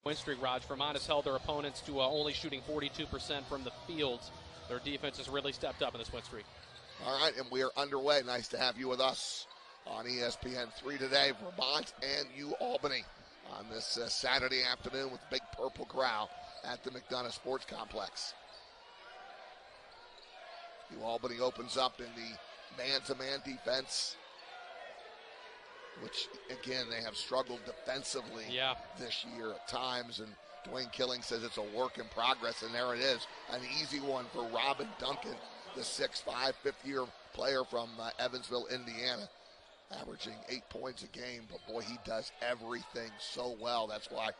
Win streak, Raj. Vermont has held their opponents to only shooting 42% from the field. Their defense has really stepped up in this win streak. All right, and we are underway. Nice to have you with us on ESPN3 today. Vermont and Albany on this Saturday afternoon with the big purple crowd at the McDonough Sports Complex. Albany opens up in the man-to-man defense, which, again, they have struggled defensively this year at times. And Dwayne Killing says it's a work in progress, and there it is. An easy one for Robin Duncan, the 6'5", fifth-year player from Evansville, Indiana, averaging 8 points a game. But, boy, he does everything so well. That's why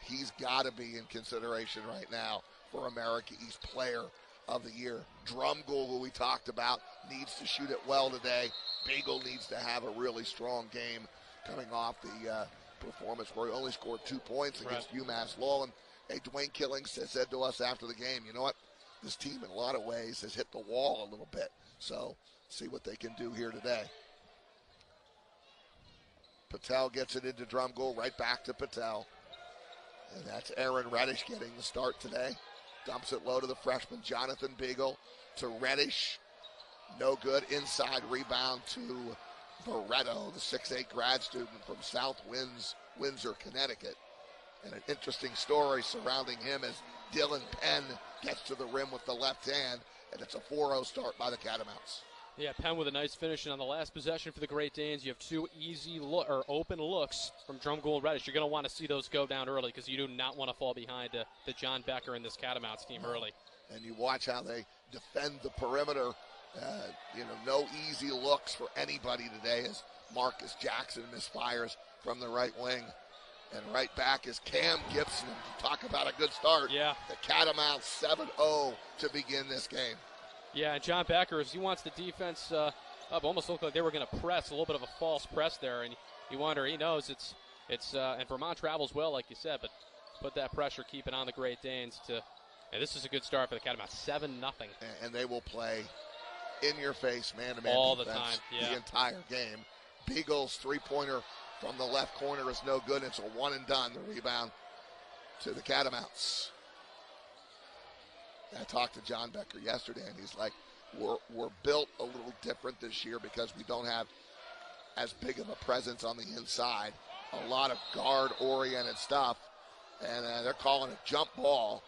he's got to be in consideration right now for America East Player of the Year. Drumgoole, who we talked about, needs to shoot it well today. Beagle needs to have a really strong game coming off the performance where he only scored 2 points against UMass Lowell. And hey, Dwayne Killing said to us after the game, you know what? This team in a lot of ways has hit the wall a little bit. So see what they can do here today. Patel gets it into Drumgoole, right back to Patel. And that's Aaron Reddish getting the start today. Dumps it low to the freshman, Jonathan Beagle, to Reddish. No good. Inside rebound to Barretto, the 6'8" grad student from South Windsor, Connecticut. And an interesting story surrounding him as Dylan Penn gets to the rim with the left hand, and it's a 4-0 start by the Catamounts. Yeah, Penn with a nice finish, and on the last possession for the Great Danes, you have two easy open looks from Drumgoole and Reddish. You're going to want to see those go down early because you do not want to fall behind to John Becker and this Catamounts team early. And you watch how they defend the perimeter. No easy looks for anybody today as Marcus Jackson misfires from the right wing. And right back is Cam Gibson. Talk about a good start. Yeah. The Catamounts 7-0 to begin this game. Yeah, and John Becker, he wants the defense up. Almost looked like they were going to press, a little bit of a false press there. And you wonder, he knows it's and Vermont travels well, like you said, but put that pressure, keep it on the Great Danes and this is a good start for the Catamounts, 7-0. And they will play in your face, man-to-man all defense the time, the entire game. Beagle's three-pointer from the left corner is no good. It's a one and done. The rebound to the Catamounts. I talked to John Becker yesterday, and he's like, we're built a little different this year because we don't have as big of a presence on the inside. A lot of guard-oriented stuff, and they're calling a jump ball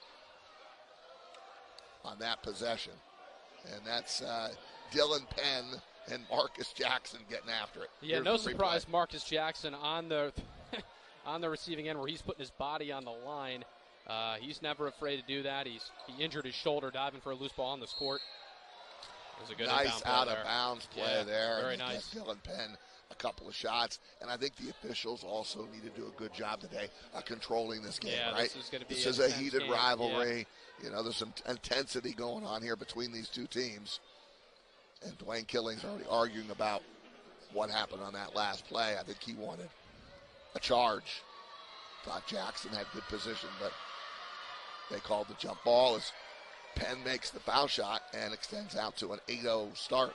on that possession. And that's Dylan Penn and Marcus Jackson getting after it. Yeah, no surprise, Marcus Jackson on the on the receiving end where he's putting his body on the line. He's never afraid to do that. He injured his shoulder diving for a loose ball on this court. It was a good nice out-of-bounds play there. Very nice. Dylan Penn a couple of shots, and I think the officials also need to do a good job today controlling this game, right? This is a heated rivalry. Yeah. There's some intensity going on here between these two teams. And Dwayne Killing's already arguing about what happened on that last play. I think he wanted a charge. Thought Jackson had good position, but they called the jump ball as Penn makes the foul shot and extends out to an 8-0 start.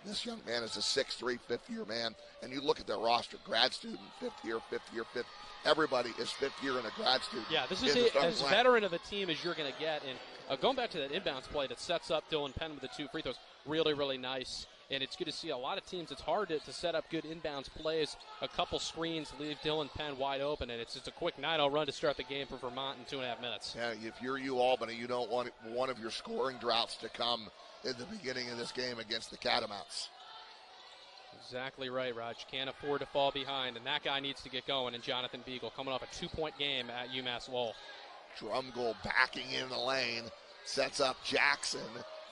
This young man is a 6'3", fifth-year man. And you look at their roster, grad student, fifth year. Everybody is fifth year and a grad student. Yeah, this is as veteran of a team as you're going to get. And going back to that inbounds play that sets up Dylan Penn with the 2 free throws, really, really nice. And it's good to see a lot of teams, it's hard to set up good inbounds plays. A couple screens leave Dylan Penn wide open, and it's just a quick 9-0 run to start the game for Vermont in 2.5 minutes. Yeah, if you're Albany, you don't want one of your scoring droughts to come in the beginning of this game against the Catamounts. Exactly right, Raj. Can't afford to fall behind, and that guy needs to get going. And Jonathan Beagle coming off a 2-point game at UMass Lowell. Drumgoole backing in the lane, sets up Jackson.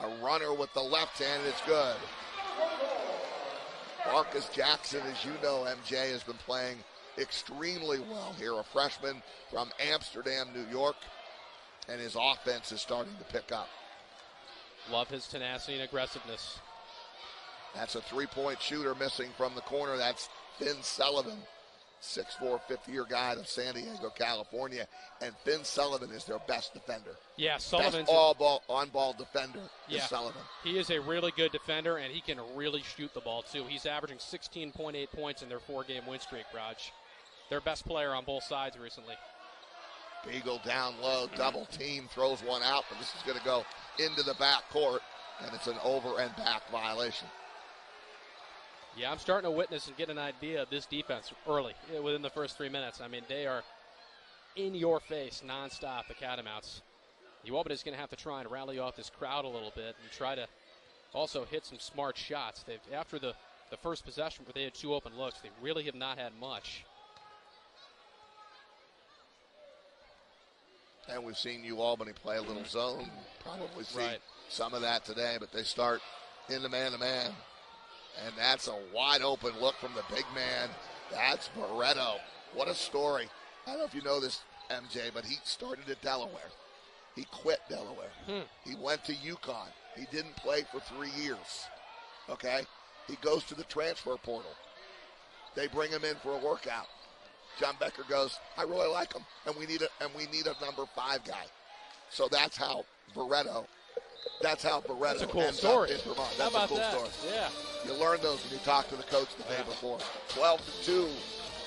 A runner with the left hand, and it's good. Marcus Jackson, as you know, MJ, has been playing extremely well here. A freshman from Amsterdam, New York, and his offense is starting to pick up. Love his tenacity and aggressiveness. That's a three-point shooter missing from the corner. That's Finn Sullivan, 6'4", fifth-year guy of San Diego, California. And Finn Sullivan is their best defender. Yeah, Sullivan's best on-ball defender is Sullivan. He is a really good defender, and he can really shoot the ball, too. He's averaging 16.8 points in their 4-game win streak, Raj. Their best player on both sides recently. Beagle down low, double team, throws one out, but this is going to go into the back court, and it's an over and back violation. Yeah, I'm starting to witness and get an idea of this defense early, within the first 3 minutes. I mean, they are in your face nonstop, the Catamounts. Albany's going to have to try and rally off this crowd a little bit and try to also hit some smart shots. After the first possession where they had 2 open looks, they really have not had much. And we've seen Albany play a little zone. Probably see some of that today, but they start in the man-to-man. And that's a wide open look from the big man. That's Barreto. What a story. I don't know if you know this, MJ, but he started at Delaware. He quit Delaware. He went to UConn. He didn't play for 3 years. Okay? He goes to the transfer portal. They bring him in for a workout. John Becker goes, I really like him, and we need a number 5 guy. So that's how Barreto. That's a cool story. In Vermont. That's how about a cool that? Story. Yeah. You learn those when you talk to the coach the day before. 12-2,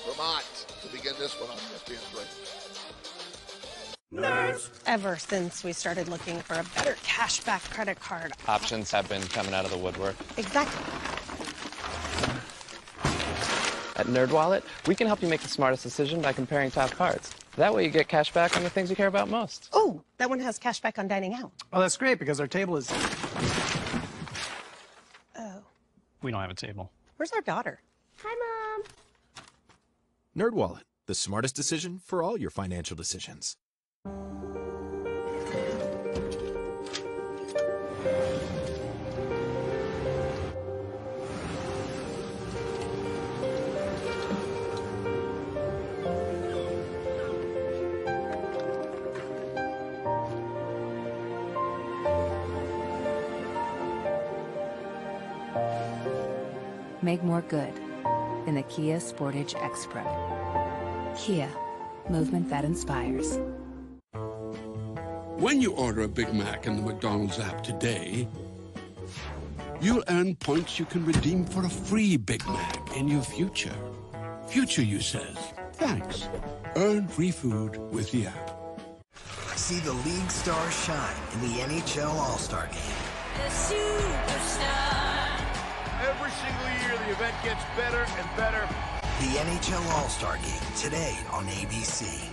Vermont to begin this one on ESPN3. Nerds. Ever since we started looking for a better cashback credit card. Options have been coming out of the woodwork. Exactly. At NerdWallet, we can help you make the smartest decision by comparing top cards. That way you get cash back on the things you care about most. Oh, that one has cash back on dining out. Oh, that's great because our table is... Oh. We don't have a table. Where's our daughter? Hi, Mom. NerdWallet, the smartest decision for all your financial decisions. Make more good in the Kia Sportage X-Pro. Kia, movement that inspires. When you order a Big Mac in the McDonald's app today, you'll earn points you can redeem for a free Big Mac in your future. Future you says, thanks. Earn free food with the app. See the league stars shine in the NHL All-Star Game. The superstar. Every single year, the event gets better and better. The NHL All-Star Game, today on ABC.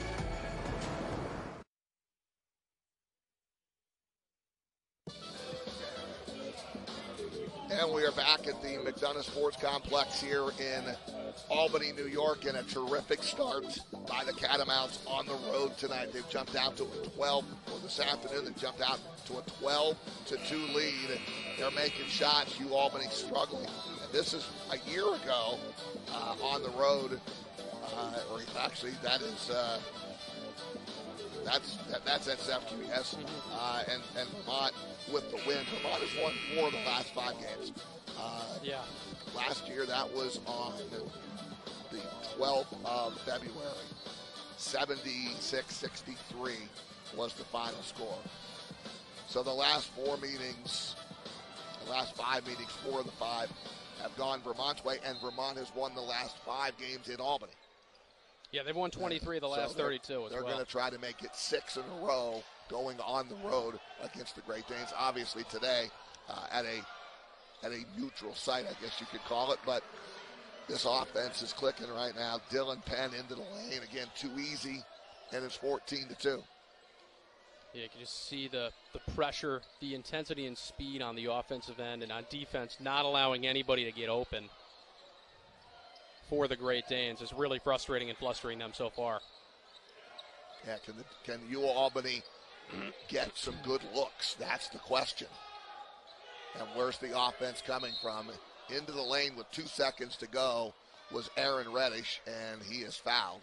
And we are back at the McDonough Sports Complex here in Albany, New York, and a terrific start by the Catamounts on the road tonight. They've jumped out to a 12, or this afternoon, they jumped out to a 12-2 lead. They're making shots. Albany struggling. And this is a year ago on the road. Or actually, that is that's at FQS. And Vermont with the win. Vermont has won 4 of the last 5 games. Last year, that was on the 12th of February. 76-63 was the final score. So the last 4 meetings, the last 5 meetings, 4 of the 5 have gone Vermont's way, and Vermont has won the last 5 games in Albany. Yeah, they've won 23 of the last 32 as well. They're going to try to make it 6 in a row going on the road against the Great Danes. Obviously today at a neutral site, I guess you could call it, but this offense is clicking right now. Dylan Penn into the lane. Again, too easy, and it's 14-2. Yeah, you can just see the pressure, the intensity and speed on the offensive end, and on defense, not allowing anybody to get open for the Great Danes is really frustrating and flustering them so far. Yeah, can Albany get some good looks? That's the question. And where's the offense coming from? Into the lane with 2 seconds to go was Aaron Reddish, and he is fouled.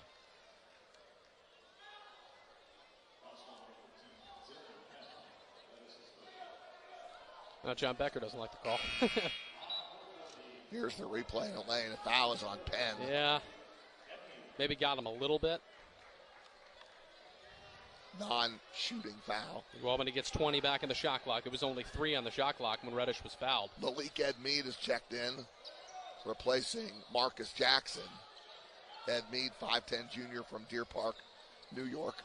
No, John Becker doesn't like the call. Here's the replay in the lane. The foul is on Penn. Yeah. Maybe got him a little bit. Non-shooting foul. Albany gets 20 back in the shot clock. It was only 3 on the shot clock when Reddish was fouled. Malik Ed Mead is checked in, replacing Marcus Jackson. Ed Mead, 5'10 junior from Deer Park, New York.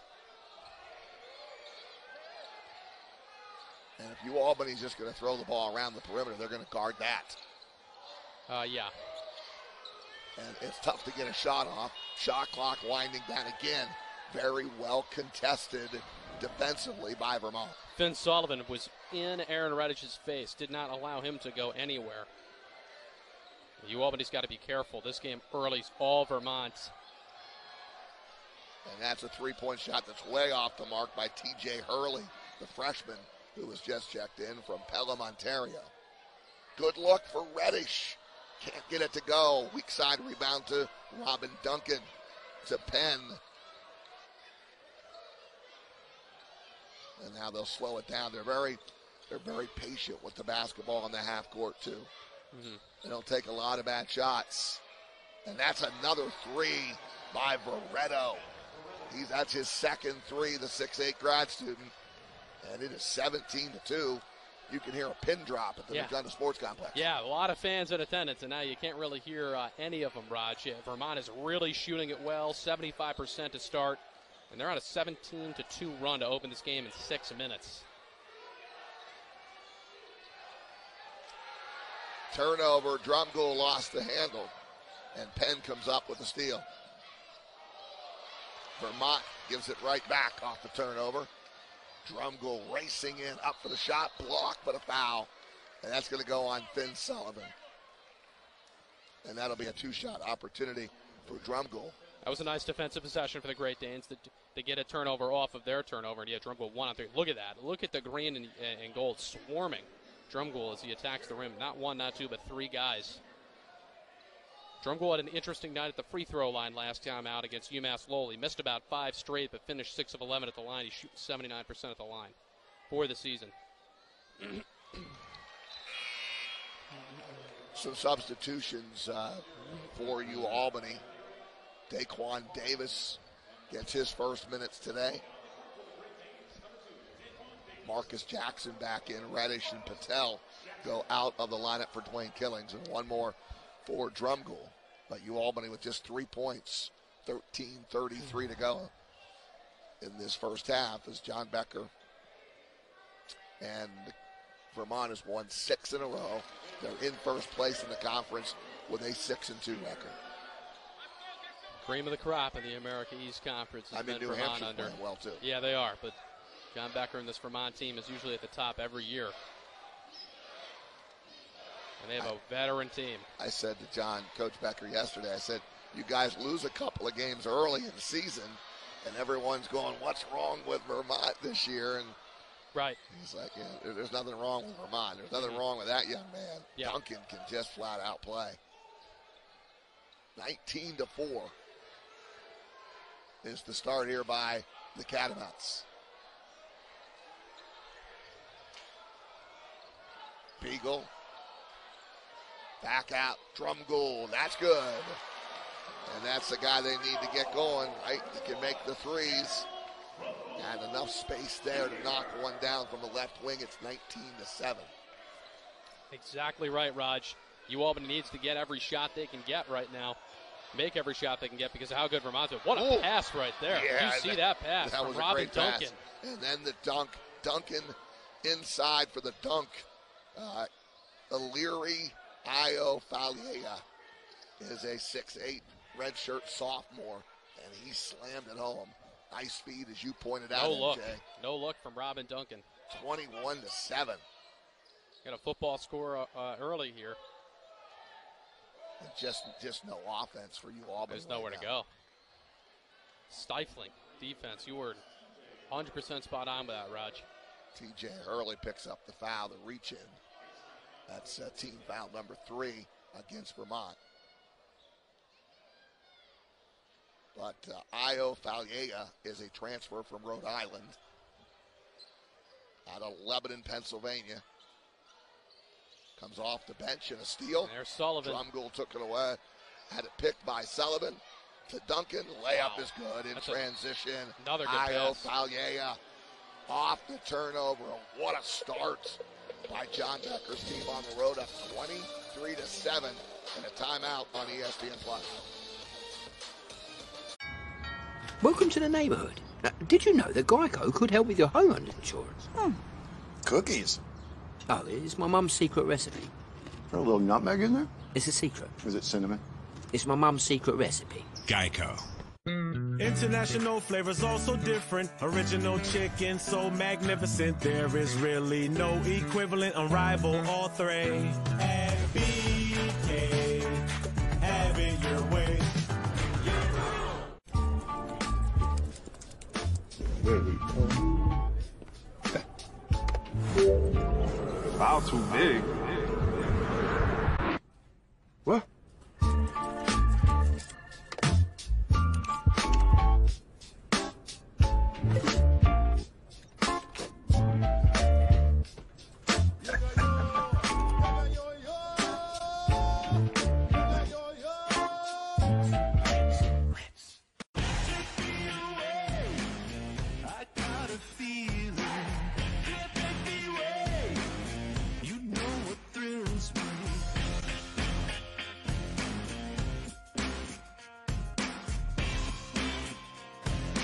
And if Albany's just going to throw the ball around the perimeter, they're going to guard that. Yeah. And it's tough to get a shot off. Shot clock winding down again. Very well contested defensively by Vermont. Finn Sullivan was in Aaron Reddich's face, did not allow him to go anywhere. Albany's got to be careful. This game early is all Vermont. And that's a three-point shot that's way off the mark by T.J. Hurley, the freshman who was just checked in from Pelham, Ontario. Good look for Reddish. Can't get it to go. Weak side rebound to Robin Duncan to Penn. And now they'll slow it down. They're very patient with the basketball in the half court too. Mm-hmm. They don't take a lot of bad shots. And that's another three by Veretto. That's his second three, the 6'8 grad student. And it is 17-2. You can hear a pin drop at the McDonough Sports Complex. Yeah, a lot of fans in attendance, and now you can't really hear any of them, Raj. Yeah, Vermont is really shooting it well, 75% to start, and they're on a 17-2 run to open this game in 6 minutes. Turnover, Drumgoole lost the handle, and Penn comes up with a steal. Vermont gives it right back off the turnover. Drumgoole racing in, up for the shot, blocked, but a foul. And that's going to go on Finn Sullivan. And that'll be a two-shot opportunity for Drumgoole. That was a nice defensive possession for the Great Danes to get a turnover off of their turnover. And Drumgoole 1 on 3. Look at that. Look at the green and gold swarming Drumgoole as he attacks the rim. Not 1, not 2, but 3 guys. Drumgoole had an interesting night at the free throw line last time out against UMass Lowell. He missed about 5 straight, but finished 6 of 11 at the line. He's shooting 79% at the line for the season. Some substitutions for Albany. Daquan Davis gets his first minutes today. Marcus Jackson back in. Reddish and Patel go out of the lineup for Dwayne Killings, and one more for Drumgoole. But Albany with just 3 points, 13:33 to go in this first half as John Becker and Vermont has won 6 in a row. They're in first place in the conference with a 6-2 record. Cream of the crop in the America East Conference. New Hampshire's playing well too. Yeah, they are, but John Becker and this Vermont team is usually at the top every year. And they have a veteran team. I said to Coach Becker yesterday, I said, you guys lose a couple of games early in the season, and everyone's going, what's wrong with Vermont this year? And right. He's like, yeah, there's nothing wrong with Vermont. There's nothing wrong with that young man. Yeah. Duncan can just flat out play. 19-4 is the start here by the Catamounts. Beagle. Back out, Drumgoole, that's good. And that's the guy they need to get going, right? He can make the threes. And enough space there to knock one down from the left wing. It's 19-7. Exactly right, Raj. Albany needs to get every shot they can get right now. Make every shot they can get because of how good Vermont's doing. What a pass right there. Yeah, Did you see that pass that from was Robin a great pass. Duncan? And then the dunk. Duncan inside for the dunk. Illyri Io-Falia is a 6'8 redshirt sophomore, and he slammed it home. Nice speed, as you pointed out, MJ. No look from Robin Duncan. 21-7. Got a football score early here. And just no offense for Albany. There's nowhere to go. Stifling defense. You were 100% spot on with that, Raj. T.J. Hurley picks up the foul, the reach in. That's team foul number 3 against Vermont. But Io-Falia is a transfer from Rhode Island out of Lebanon, Pennsylvania. Comes off the bench in a steal. And there's Sullivan. Drumgoole took it away. Had it picked by Sullivan to Duncan. Layup is good in transition. Another good pass. Io-Falia off the turnover. What a start by John Becker's team on the road, up 23-7, and a timeout on ESPN+. Welcome to the neighborhood. Did you know that Geico could help with your homeowner's insurance? Cookies? Oh, it's my mum's secret recipe. Put a little nutmeg in there? It's a secret. Is it cinnamon? It's my mum's secret recipe. Geico. International flavors also different. Original chicken so magnificent. There is really no equivalent. Unrivaled all three. At BK, have it your way. Foul too big. What?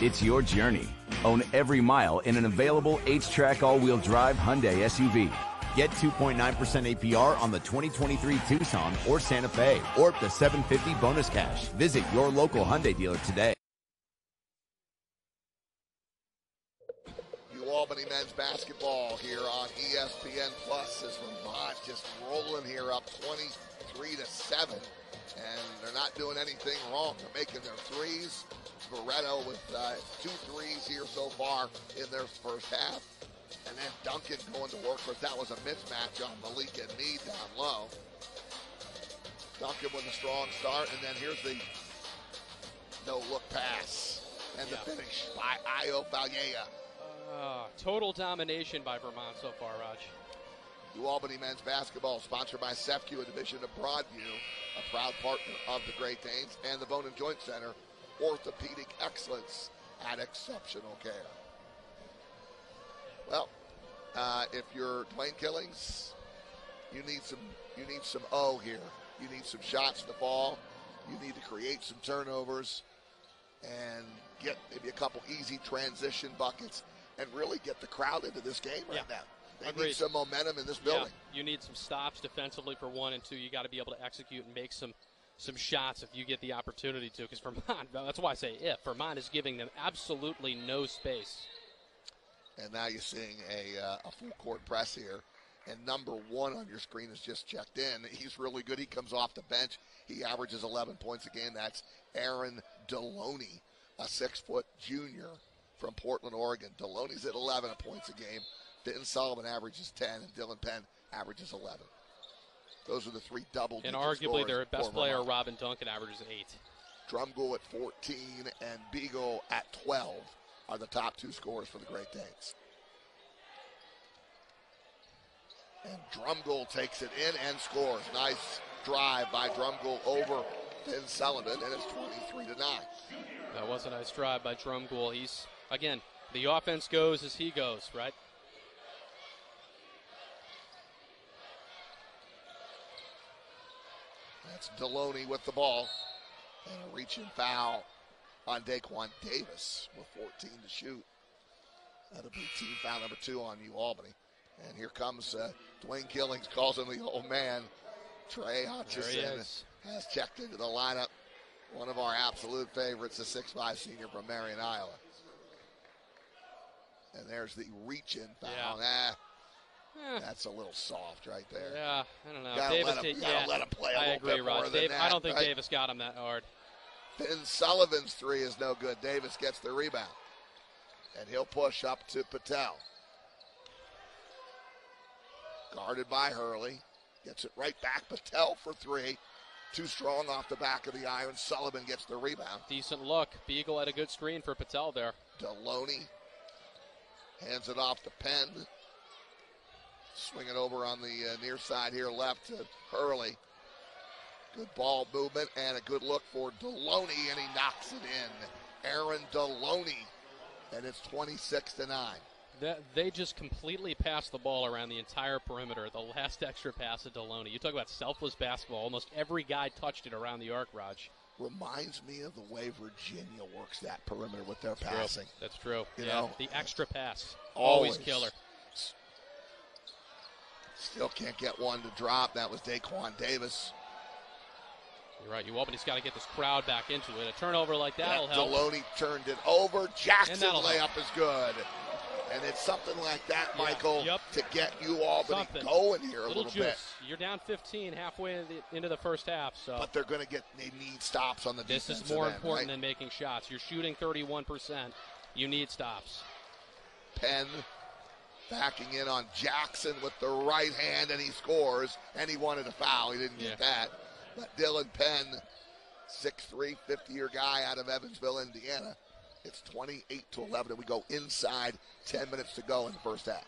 It's your journey. Own every mile in an available H-Track all-wheel drive Hyundai SUV. Get 2.9% APR on the 2023 Tucson or Santa Fe, or up to $750 bonus cash. Visit your local Hyundai dealer today. Albany men's basketball here on ESPN Plus as Vermont just rolling here up 23-7, and they're not doing anything wrong. They're making their threes. Veretto with 2 threes here so far in their first half, and then Duncan going to work for. That was a mismatch on Malik and Mead down low. Duncan with a strong start, and then here's the no-look pass and the finish by Ayo Valleja. Total domination by Vermont so far, Raj. New Albany men's basketball sponsored by CEFCU, a division of Broadview, a proud partner of the Great Danes and the Bone and Joint Center, orthopedic excellence at exceptional care. Well, if you're Dwayne Killings, you need some O here. You need some shots to fall. You need to create some turnovers and get maybe a couple easy transition buckets and really get the crowd into this game right now. They need some momentum in this building. Yeah. You need some stops defensively for 1 and 2. You got to be able to execute and make some shots if you get the opportunity to, because Vermont, that's why I say if, Vermont is giving them absolutely no space. And now you're seeing a full court press here, and number 1 on your screen is just checked in. He's really good. He comes off the bench. He averages 11 points a game. That's Aaron Deloney, a 6-foot junior from Portland, Oregon. Deloney's at 11 points a game. Finn Sullivan averages 10, and Dylan Penn averages 11. Those are the 3 double-digit scores. And arguably their best player, Vermont. Robin Duncan, averages 8. Drumgoole at 14 and Beagle at 12 are the top 2 scorers for the Great Danes. And Drumgoole takes it in and scores. Nice drive by Drumgoole over Finn Sullivan, and it's 23-9. That was a nice drive by Drumgoole. He's, again, the offense goes as he goes, right? That's Deloney with the ball. And a reach-in foul on Daquan Davis with 14 to shoot. That'll be team foul number 2 on New Albany. And here comes Dwayne Killings, calls him the old man. Trey Hutchison has checked into the lineup. One of our absolute favorites, the 6'5 senior from Marion, Iowa. And there's the reach-in foul. That's a little soft right there. Yeah, I don't know. You gotta let him play a little bit more than that. I don't think right? Davis got him that hard. Finn Sullivan's 3 is no good. Davis gets the rebound. And he'll push up to Patel. Guarded by Hurley. Gets it right back. Patel for 3. Too strong off the back of the iron. Sullivan gets the rebound. Decent look. Beagle had a good screen for Patel there. Deloney hands it off to Penn. Swing it over on the near side here left to Hurley. Good ball movement and a good look for Deloney, and he knocks it in. Aaron Deloney, and it's 26-9. They just completely passed the ball around the entire perimeter. The last extra pass of Deloney. You talk about selfless basketball. Almost every guy touched it around the arc, Raj. Reminds me of the way Virginia works that perimeter with their passing. That's true. You know? The extra pass. Always killer. Still can't get one to drop. That was Daquan Davis. You're right. Albany's got to get this crowd back into it. A turnover like that will help. Deloney turned it over. Jackson layup is good. And it's something like that, Michael, to get you Albany going here a little bit. You're down 15 halfway into the first half. So. But they're going to they need stops on the defense. This is more important than making shots. You're shooting 31%. You need stops. Penn backing in on Jackson with the right hand, and he scores. And he wanted a foul. He didn't get that. But Dylan Penn, 6'3", 50-year guy out of Evansville, Indiana. It's 28-11, and we go inside 10 minutes to go in the first half.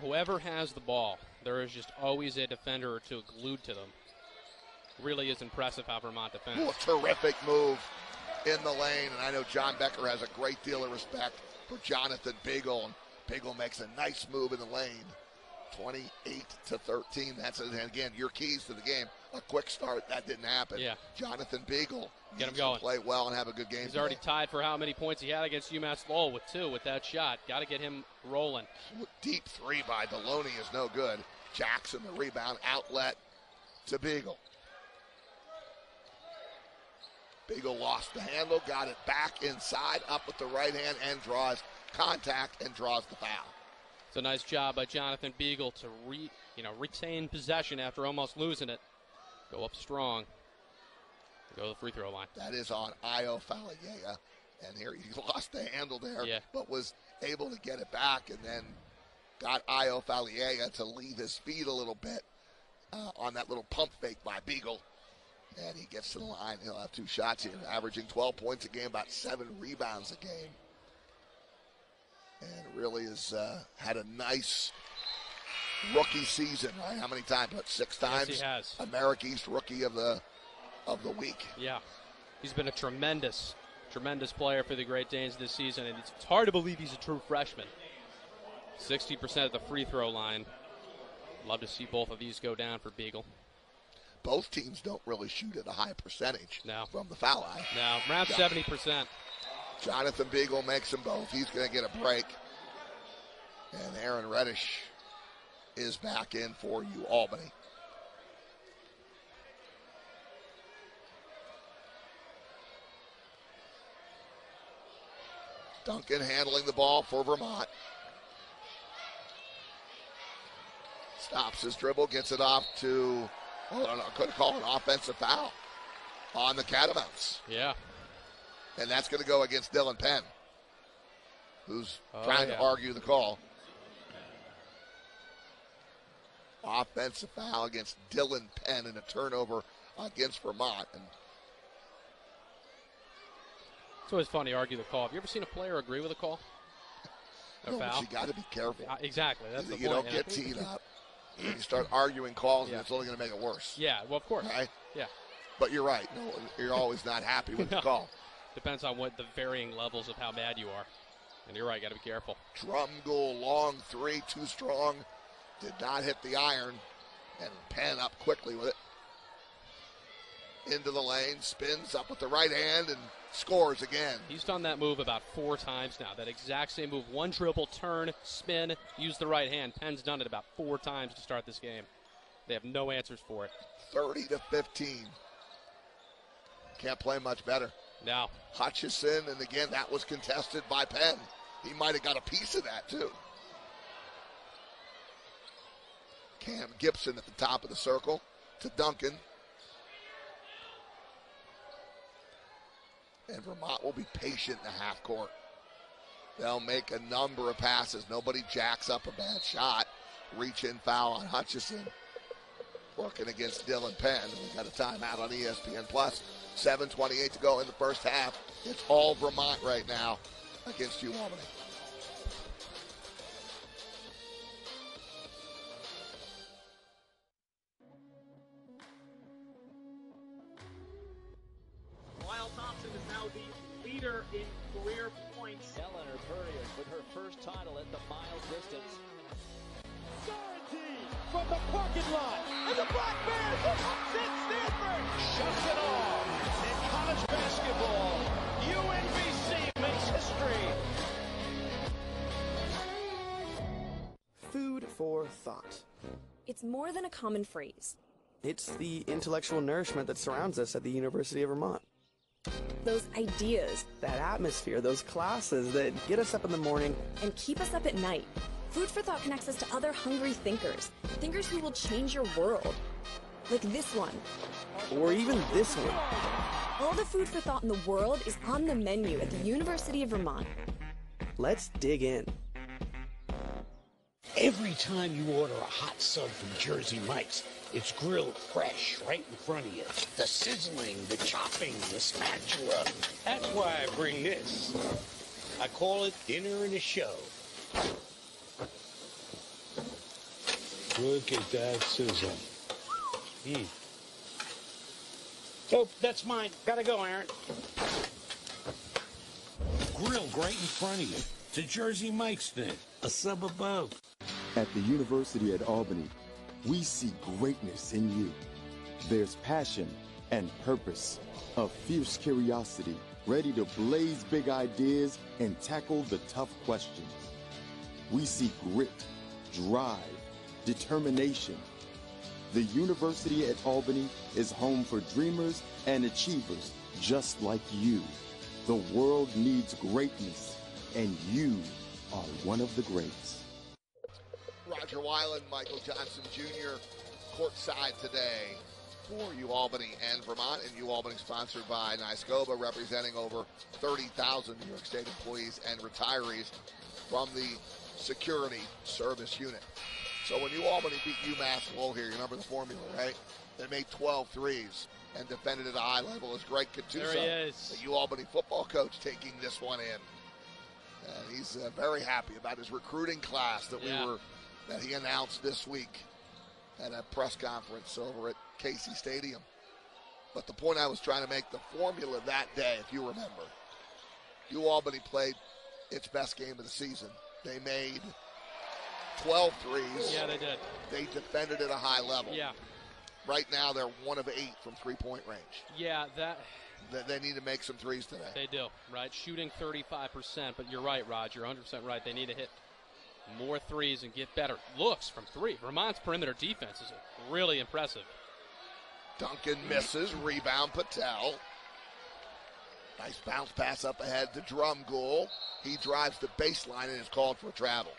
Whoever has the ball, there is just always a defender or two glued to them. Really is impressive how Vermont defends. Ooh, a terrific move in the lane, and I know John Becker has a great deal of respect for Jonathan Beagle, and Beagle makes a nice move in the lane. 28-13, that's it. And again, your keys to the game. A quick start, that didn't happen. Yeah. Jonathan Beagle Get him going. Play well and have a good game. He's already tied for how many points he had against UMass Lowell with 2 with that shot. Got to get him rolling. Deep 3 by Deloney is no good. Jackson, the rebound, outlet to Beagle. Beagle lost the handle, got it back inside, up with the right hand, and draws contact and draws the foul. It's a nice job by Jonathan Beagle to retain possession after almost losing it. Go up strong. Go to the free throw line. That is on Io Faliega. And here he lost the handle there, but was able to get it back and then got Io Faliega to leave his feet a little bit on that little pump fake by Beagle. And he gets to the line. He'll have 2 shots here, averaging 12 points a game, about 7 rebounds a game. And really has had a nice rookie season, right? How many times? But 6 times? Yes, he has. America East Rookie of the week. Yeah. He's been a tremendous player for the Great Danes this season, and it's hard to believe he's a true freshman. 60% at the free throw line. Love to see both of these go down for Beagle. Both teams don't really shoot at a high percentage from the foul line. No, around 70%. Jonathan Beagle makes them both. He's going to get a break. And Aaron Reddish is back in for you, Albany. Duncan handling the ball for Vermont. Stops his dribble, gets it off to, could call an offensive foul on the Catamounts. Yeah. And that's going to go against Dylan Penn, who's trying to argue the call. Offensive foul against Dylan Penn and a turnover against Vermont. And it's always fun to argue the call. Have you ever seen a player agree with a call? No, but you got to be careful. Exactly. That's the point. You don't get teed up. You start arguing calls, and it's only going to make it worse. Yeah, well, of course. Right? Yeah. But you're right. No, you're always not happy with the call. Depends on what the varying levels of how mad you are. And you're right, got to be careful. Drumgoole, long 3, too strong. Did not hit the iron. And Penn up quickly with it. Into the lane, spins up with the right hand, and scores again. He's done that move about 4 times now. That exact same move. 1 dribble, turn, spin, use the right hand. Penn's done it about 4 times to start this game. They have no answers for it. 30-15. Can't play much better. No. Hutchison, and again, that was contested by Penn. He might have got a piece of that, too. Cam Gibson at the top of the circle to Duncan. And Vermont will be patient in the half court. They'll make a number of passes. Nobody jacks up a bad shot. Reach in foul on Hutchison. Working against Dylan Penn. We got a timeout on ESPN Plus. 7:28 to go in the first half. It's all Vermont right now against you, Albany. Lyle Thompson is now the leader in career points. Eleanor Purrier with her first title at the mile distance. Sorrentine from the parking lot, and the Black Bears are upset Stanford. Shuts it off. In college basketball, UNBC makes history. Food for thought. It's more than a common phrase. It's the intellectual nourishment that surrounds us at the University of Vermont. Those ideas. That atmosphere, those classes that get us up in the morning. And keep us up at night. Food for Thought connects us to other hungry thinkers. Thinkers who will change your world. Like this one. Or even this one. All the food for thought in the world is on the menu at the University of Vermont. Let's dig in. Every time you order a hot sub from Jersey Mike's, it's grilled fresh right in front of you. The sizzling, the chopping, the spatula. That's why I bring this. I call it dinner and a show. Look at that sizzle. Oh, that's mine. Gotta go, Aaron. Grilled right in front of you. It's a Jersey Mike's thing. A sub above. At the University at Albany, we see greatness in you. There's passion and purpose, a fierce curiosity, ready to blaze big ideas and tackle the tough questions. We see grit, drive, determination. The University at Albany is home for dreamers and achievers just like you. The world needs greatness, and you are one of the greats. Roger Weiland, Michael Johnson Jr. courtside today for UAlbany and Vermont. And UAlbany sponsored by NYSCOBA, representing over 30,000 New York State employees and retirees from the security service unit. So when UAlbany beat UMass Lowell here, you remember the formula, right? They made 12 threes and defended at a high level. As Greg Cattuso, there he is, the UAlbany football coach, taking this one in. And he's very happy about his recruiting class that that he announced this week at a press conference over at Casey Stadium. But the point I was trying to make, the formula that day, if you remember, UAlbany played its best game of the season. They made 12 threes. Yeah, they did. They defended at a high level. Yeah. Right now, they're 1 of 8 from three-point range. Yeah, They need to make some threes today. They do, right? Shooting 35%, but you're right, Roger, 100% right. They need to hit more threes and get better looks from three. Vermont's perimeter defense is really impressive. Duncan misses. Rebound, Patel. Nice bounce pass up ahead to Drumgoole. He drives the baseline and is called for a travel.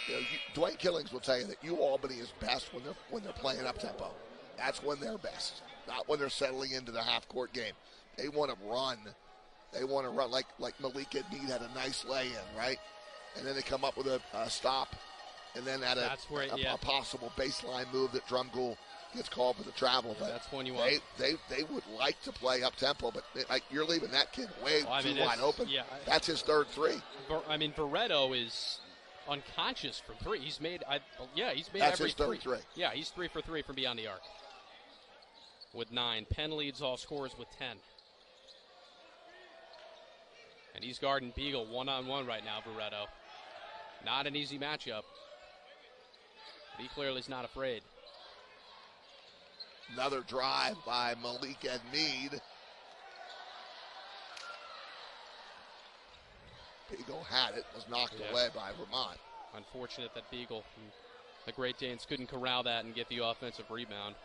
You know, Dwayne Killings will tell you that UAlbany is best when they're playing up tempo. That's when they're best, not when they're settling into the half court game. They want to run. They want to run like Malik Adneed had a nice lay-in, right? And then they come up with a stop, and then at a possible baseline move that Drumgoole gets called for the travel. But that's when you want. They would like to play up tempo, but you're leaving that kid way too wide open. Yeah, that's his third three. Veretto is unconscious from three. He's made that's every his third three. Yeah, he's 3 for 3 from beyond the arc with 9. Penn leads all scorers with 10. And he's guarding Beagle one-on-one right now, Veretto. Not an easy matchup. But he clearly is not afraid. Another drive by Malik Adneed. Beagle had it, was knocked away by Vermont. Unfortunate that Beagle and the Great Danes couldn't corral that and get the offensive rebound.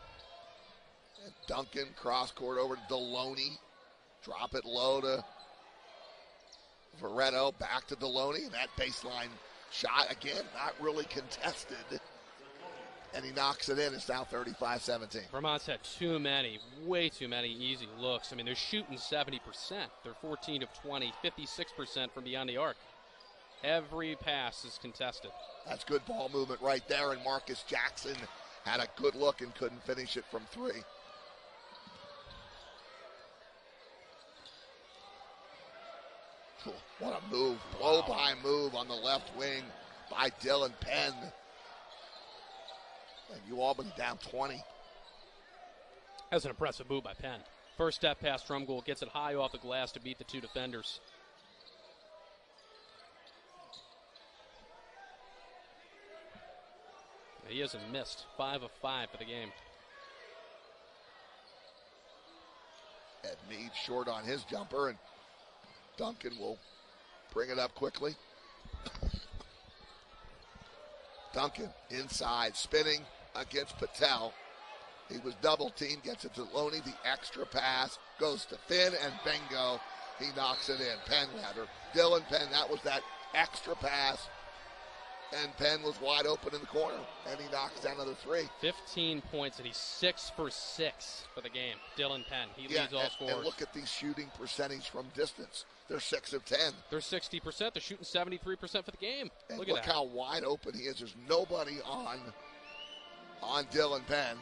And Duncan, cross-court over to Deloney. Drop it low to Veretto, back to Deloney, and that baseline shot, again, not really contested. And he knocks it in. It's now 35-17. Vermont's had way too many easy looks. I mean, they're shooting 70%. They're 14 of 20, 56% from beyond the arc. Every pass is contested. That's good ball movement right there, and Marcus Jackson had a good look and couldn't finish it from three. What a move, blow-by move on the left wing by Dylan Penn. And UAlbany down 20. That's an impressive move by Penn. First step past Drumgoole, gets it high off the glass to beat the two defenders. He hasn't missed. 5 of 5 for the game. Adneed short on his jumper, and Duncan will bring it up quickly. Duncan inside, spinning against Patel. He was double teamed, gets it to Loney. The extra pass goes to Finn, and bingo, he knocks it in. Penn, rather. Dylan Penn, that was that extra pass. And Penn was wide open in the corner, and he knocks down another three. 15 points, and he's 6 for 6 for the game. Dylan Penn, he leads all scorers. And look at these shooting percentage from distance. They're 6 of 10. They're 60%. They're shooting 73% for the game. And look at that. How wide open he is. There's nobody on Dylan Penn.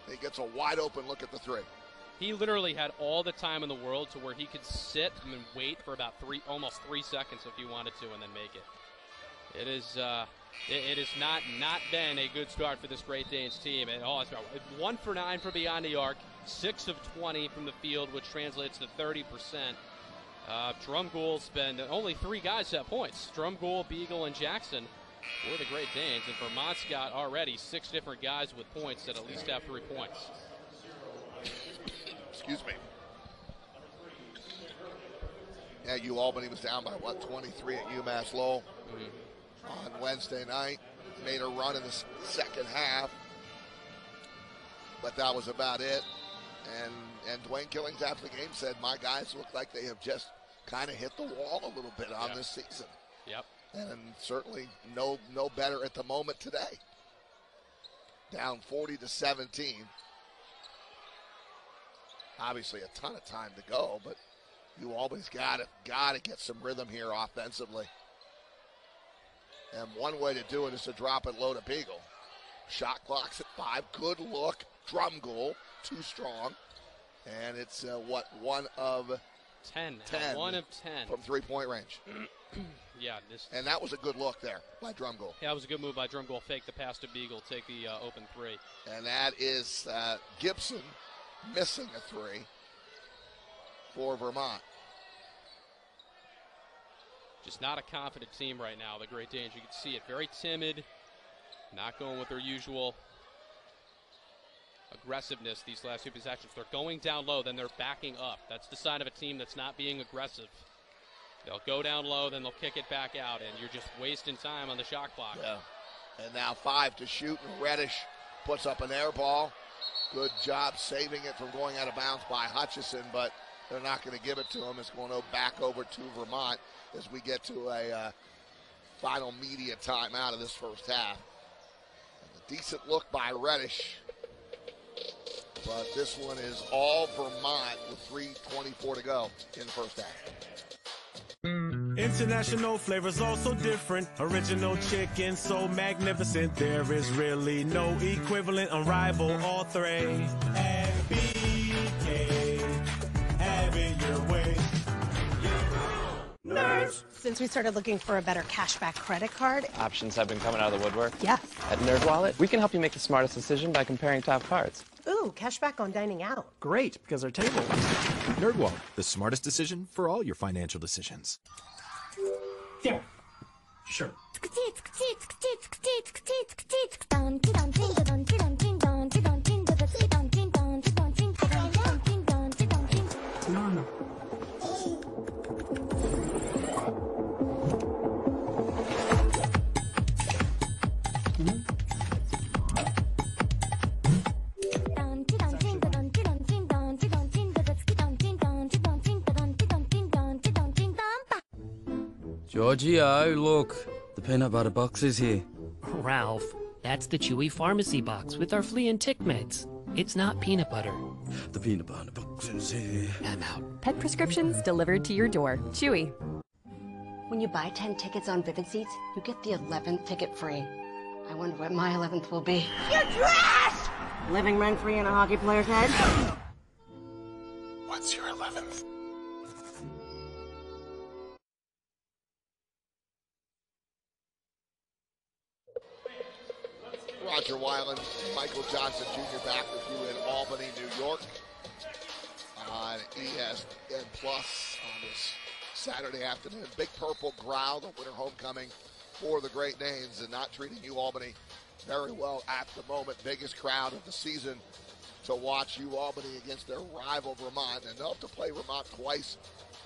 He gets a wide open look at the three. He literally had all the time in the world to where he could sit and wait for about almost 3 seconds if he wanted to, and then make it. It has not been a good start for this Great Danes team at all. It's 1 for 9 from beyond the arc, 6 of 20 from the field, which translates to 30%. Drumgool's been only 3 guys have points. Drumgool, Beagle, and Jackson were the Great Danes, and Vermont's got already 6 different guys with points that at least have 3 points. Excuse me. Yeah, Albany was down by 23 at UMass Lowell on Wednesday night. Made a run in the second half, but that was about it. And Dwayne Killings after the game said, "My guys look like they have just kind of hit the wall a little bit on this season." Yep. And certainly no better at the moment today. Down 40-17. Obviously a ton of time to go, but Albany's got to get some rhythm here offensively. And one way to do it is to drop it low to Beagle. Shot clock's at 5. Good look. Drumgool, too strong. And it's 1 of 10. 10 1 of 10 from 3-point range. Yeah. And that was a good look there by Drumgool. Yeah, it was a good move by Drumgool. Fake the pass to Beagle, take the open 3. And that is Gibson missing a 3 for Vermont. Just not a confident team right now, the Great Danes. You can see it. Very timid, not going with their usual aggressiveness these last 2 possessions. They're going down low, then they're backing up. That's the sign of a team that's not being aggressive. They'll go down low, then they'll kick it back out, and you're just wasting time on the shot clock. Yeah. And now 5 to shoot, and Reddish puts up an air ball. Good job saving it from going out of bounds by Hutchison, but they're not going to give it to him. It's going to go back over to Vermont as we get to a final media timeout of this first half. A decent look by Reddish, but this one is all Vermont with 3:24 to go in the first half. International flavors also different. Original chicken so magnificent. There is really no equivalent. Unrivaled, all 3. FBK, have it your way. Nerds! Since we started looking for a better cashback credit card. Options have been coming out of the woodwork. Yes. At NerdWallet, we can help you make the smartest decision by comparing top cards. Ooh, cashback on dining out. Great, because our table. NerdWallet, the smartest decision for all your financial decisions. Yeah, sure. No. Giorgio, look. The peanut butter box is here. Ralph, that's the Chewy Pharmacy box with our flea and tick meds. It's not peanut butter. The peanut butter box is here. I'm out. Pet prescriptions delivered to your door. Chewy. When you buy 10 tickets on Vivid Seats, you get the 11th ticket free. I wonder what my 11th will be. You're trash! Living rent-free in a hockey player's head? What's your 11th? Roger Weiland, Michael Johnson Jr. back with you in Albany, New York on ESPN Plus on this Saturday afternoon. Big Purple Growl, the winter homecoming for the Great Danes, and not treating you, Albany, very well at the moment. Biggest crowd of the season to watch you, Albany, against their rival Vermont. And they'll have to play Vermont twice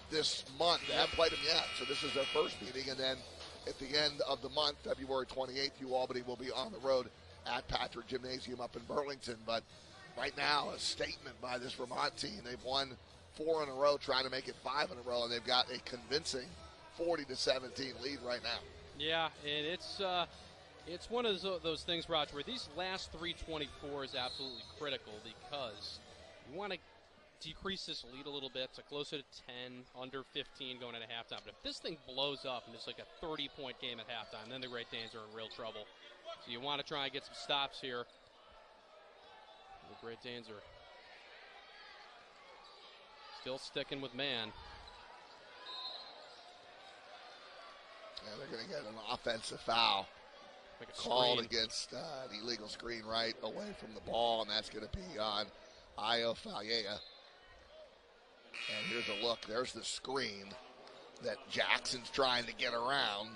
this month. They haven't played them yet, so this is their first meeting. And then at the end of the month, February 28th, UAlbany will be on the road at Patrick Gymnasium up in Burlington. But right now, a statement by this Vermont team. They've won 4 in a row, trying to make it 5 in a row, and they've got a convincing 40-17 lead right now. Yeah, and it's one of those things, Roger, where these last 3:24 is absolutely critical because you want to decrease this lead a little bit to closer to 10, under 15 going into halftime. But if this thing blows up and it's like a 30-point game at halftime, then the Great Danes are in real trouble. So you want to try and get some stops here. The Great Danes are still sticking with man. And they're going to get an offensive foul called against an illegal screen right away from the ball, and that's going to be on Io Falia. And here's a look. There's the screen that Jackson's trying to get around,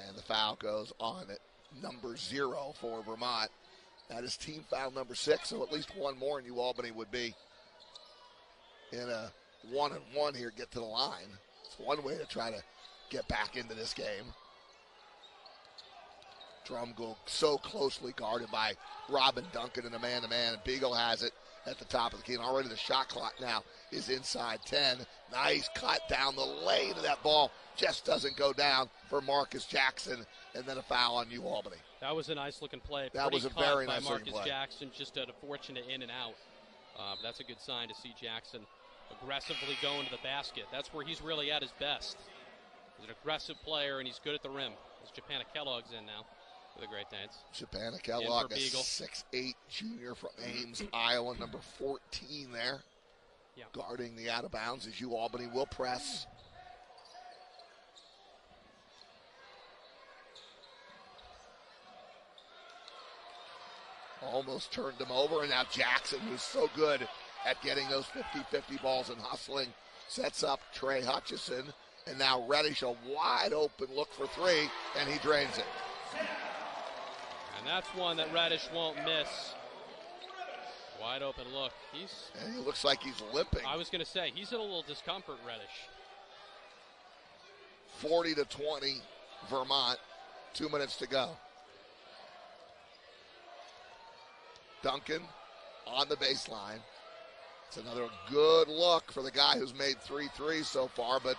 and the foul goes on at number 0 for Vermont. That is team foul number 6, so at least one more, and UAlbany would be in a 1-and-1 here, get to the line. It's one way to try to get back into this game. Drumgoole so closely guarded by Robin Duncan in a man-to-man, and Beagle has it at the top of the key. And already the shot clock now is inside 10. Nice cut down the lane, and that ball just doesn't go down for Marcus Jackson, and then a foul on UAlbany. That was a nice-looking play. That was a very nice looking play. Marcus Jackson, just a fortunate in and out. That's a good sign to see Jackson aggressively going to the basket. That's where he's really at his best. He's an aggressive player, and he's good at the rim. As Japana Kellogg's in now for the Great Danes. Japana Kellogg, a 6'8 junior from Ames, Iowa, number 14 there. Yeah. Guarding the out of bounds as UAlbany will press. Almost turned him over, and now Jackson, who's so good at getting those 50-50 balls and hustling, sets up Trey Hutchison. And now Reddish, a wide open look for 3, and he drains it. And that's one that Reddish won't miss. Wide open look. And he looks like he's limping. I was going to say, he's in a little discomfort, Reddish. 40-20, Vermont. 2 minutes to go. Duncan on the baseline. It's another good look for the guy who's made 3 threes so far, but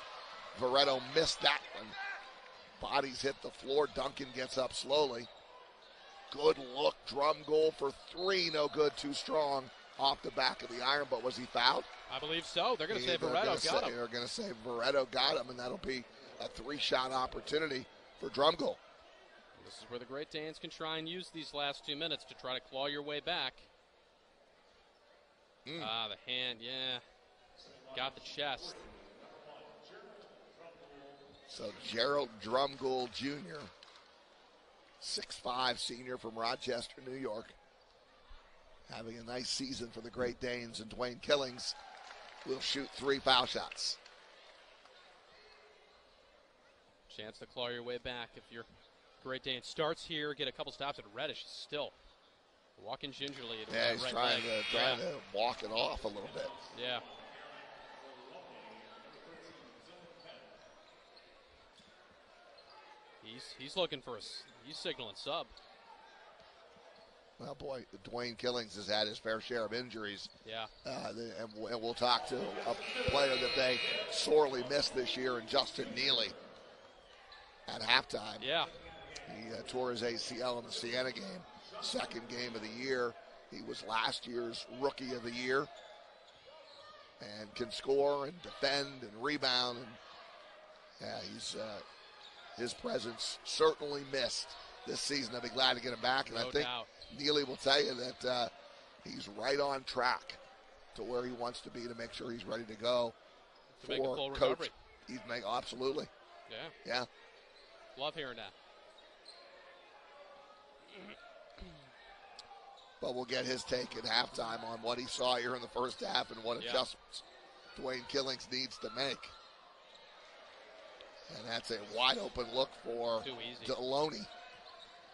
Veretto missed that one. Bodies hit the floor. Duncan gets up slowly. Good look. Drumgoole for 3. No good. Too strong off the back of the iron. But was he fouled? I believe so. They're going to say Veretto got him. They're going to say Veretto got him, and that'll be a 3-shot opportunity for Drumgoole. This is where the Great Danes can try and use these last 2 minutes to try to claw your way back. The hand, yeah. Got the chest. So Gerald Drumgoole Jr., 6'5", senior from Rochester, New York, having a nice season for the Great Danes, and Dwayne Killings will shoot 3 foul shots. Chance to claw your way back if you're Great Danes. Starts here, get a couple stops, and Reddish is still walking gingerly. Yeah, he's trying to walk it off a little bit. Yeah. He's looking for he's signaling sub. Well, boy, Dwayne Killings has had his fair share of injuries. Yeah. And we'll talk to a player that they sorely missed this year, and Justin Neely at halftime. Yeah. He tore his ACL in the Siena game, 2nd game of the year. He was last year's Rookie of the Year and can score and defend and rebound. And his presence certainly missed this season. I'll be glad to get him back. And I think Neely will tell you that he's right on track to where he wants to be to make sure he's ready to go to make a full recovery. Absolutely. Yeah. Love hearing that. But we'll get his take at halftime on what he saw here in the first half and what adjustments Dwayne Killings needs to make. And that's a wide open look for Deloney.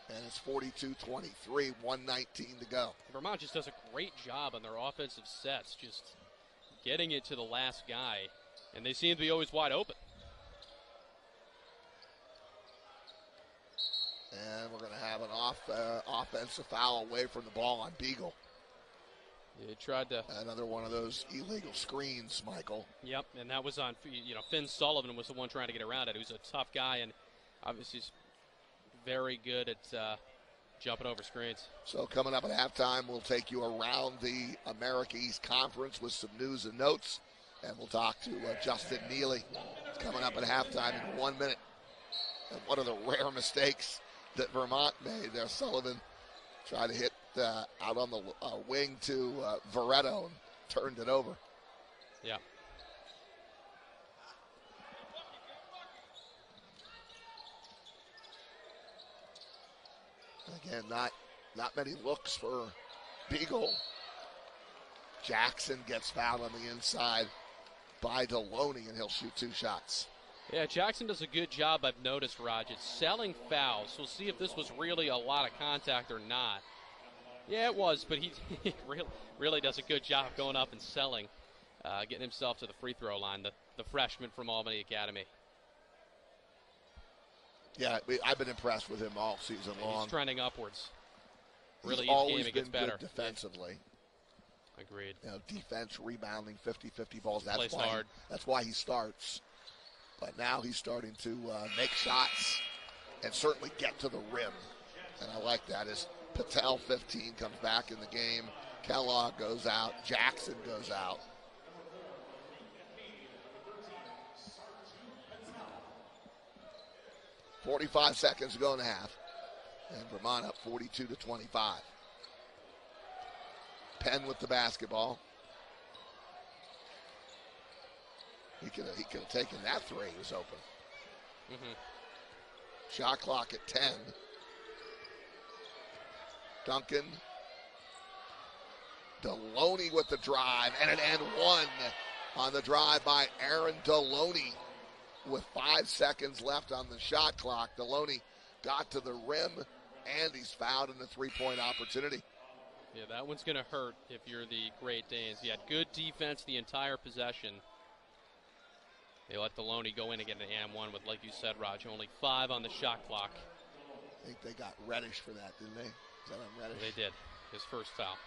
And it's 42-23, 1:19 to go. Vermont just does a great job on their offensive sets, just getting it to the last guy. And they seem to be always wide open. And we're going to have an offensive foul away from the ball on Beagle. He tried to. Another one of those illegal screens, Michael. Yep, and that was on, Finn Sullivan was the one trying to get around it. He was a tough guy, and obviously he's very good at jumping over screens. So coming up at halftime, we'll take you around the America East Conference with some news and notes, and we'll talk to Justin Neely. It's coming up at halftime in 1 minute. And one of the rare mistakes that Vermont made there, Sullivan tried to hit out on the wing to Veretto and turned it over. Yeah. Again, not many looks for Beagle. Jackson gets fouled on the inside by Deloney, and he'll shoot 2 shots. Yeah, Jackson does a good job, I've noticed, Raj. It's selling fouls. We'll see if this was really a lot of contact or not. Yeah, it was, but he really does a good job going up and selling, getting himself to the free throw line, the freshman from Albany Academy. Yeah, I've been impressed with him all season long. He's trending upwards. Really, He's each game it gets better. Good defensively. Agreed. Defense, rebounding, 50-50 balls. Plays hard. That's why he starts. But now he's starting to make shots and certainly get to the rim. And I like that as Patel, 15, comes back in the game. Kellogg goes out. Jackson goes out. .45 seconds to go in the half. And Vermont up 42-25. Penn with the basketball. He could have taken that three. He was open. Mm-hmm. Shot clock at 10. Duncan. Deloney with the drive, and an and one on the drive by Aaron Deloney with 5 seconds left on the shot clock. Deloney got to the rim, and he's fouled in the three-point opportunity. Yeah, that one's going to hurt if you're the Great Danes. You had good defense the entire possession. They let Deloney go in and get an and one with, like you said, Raj, only 5 on the shot clock. I think they got Reddish for that, didn't they? Is that on Reddish? They did. His first foul.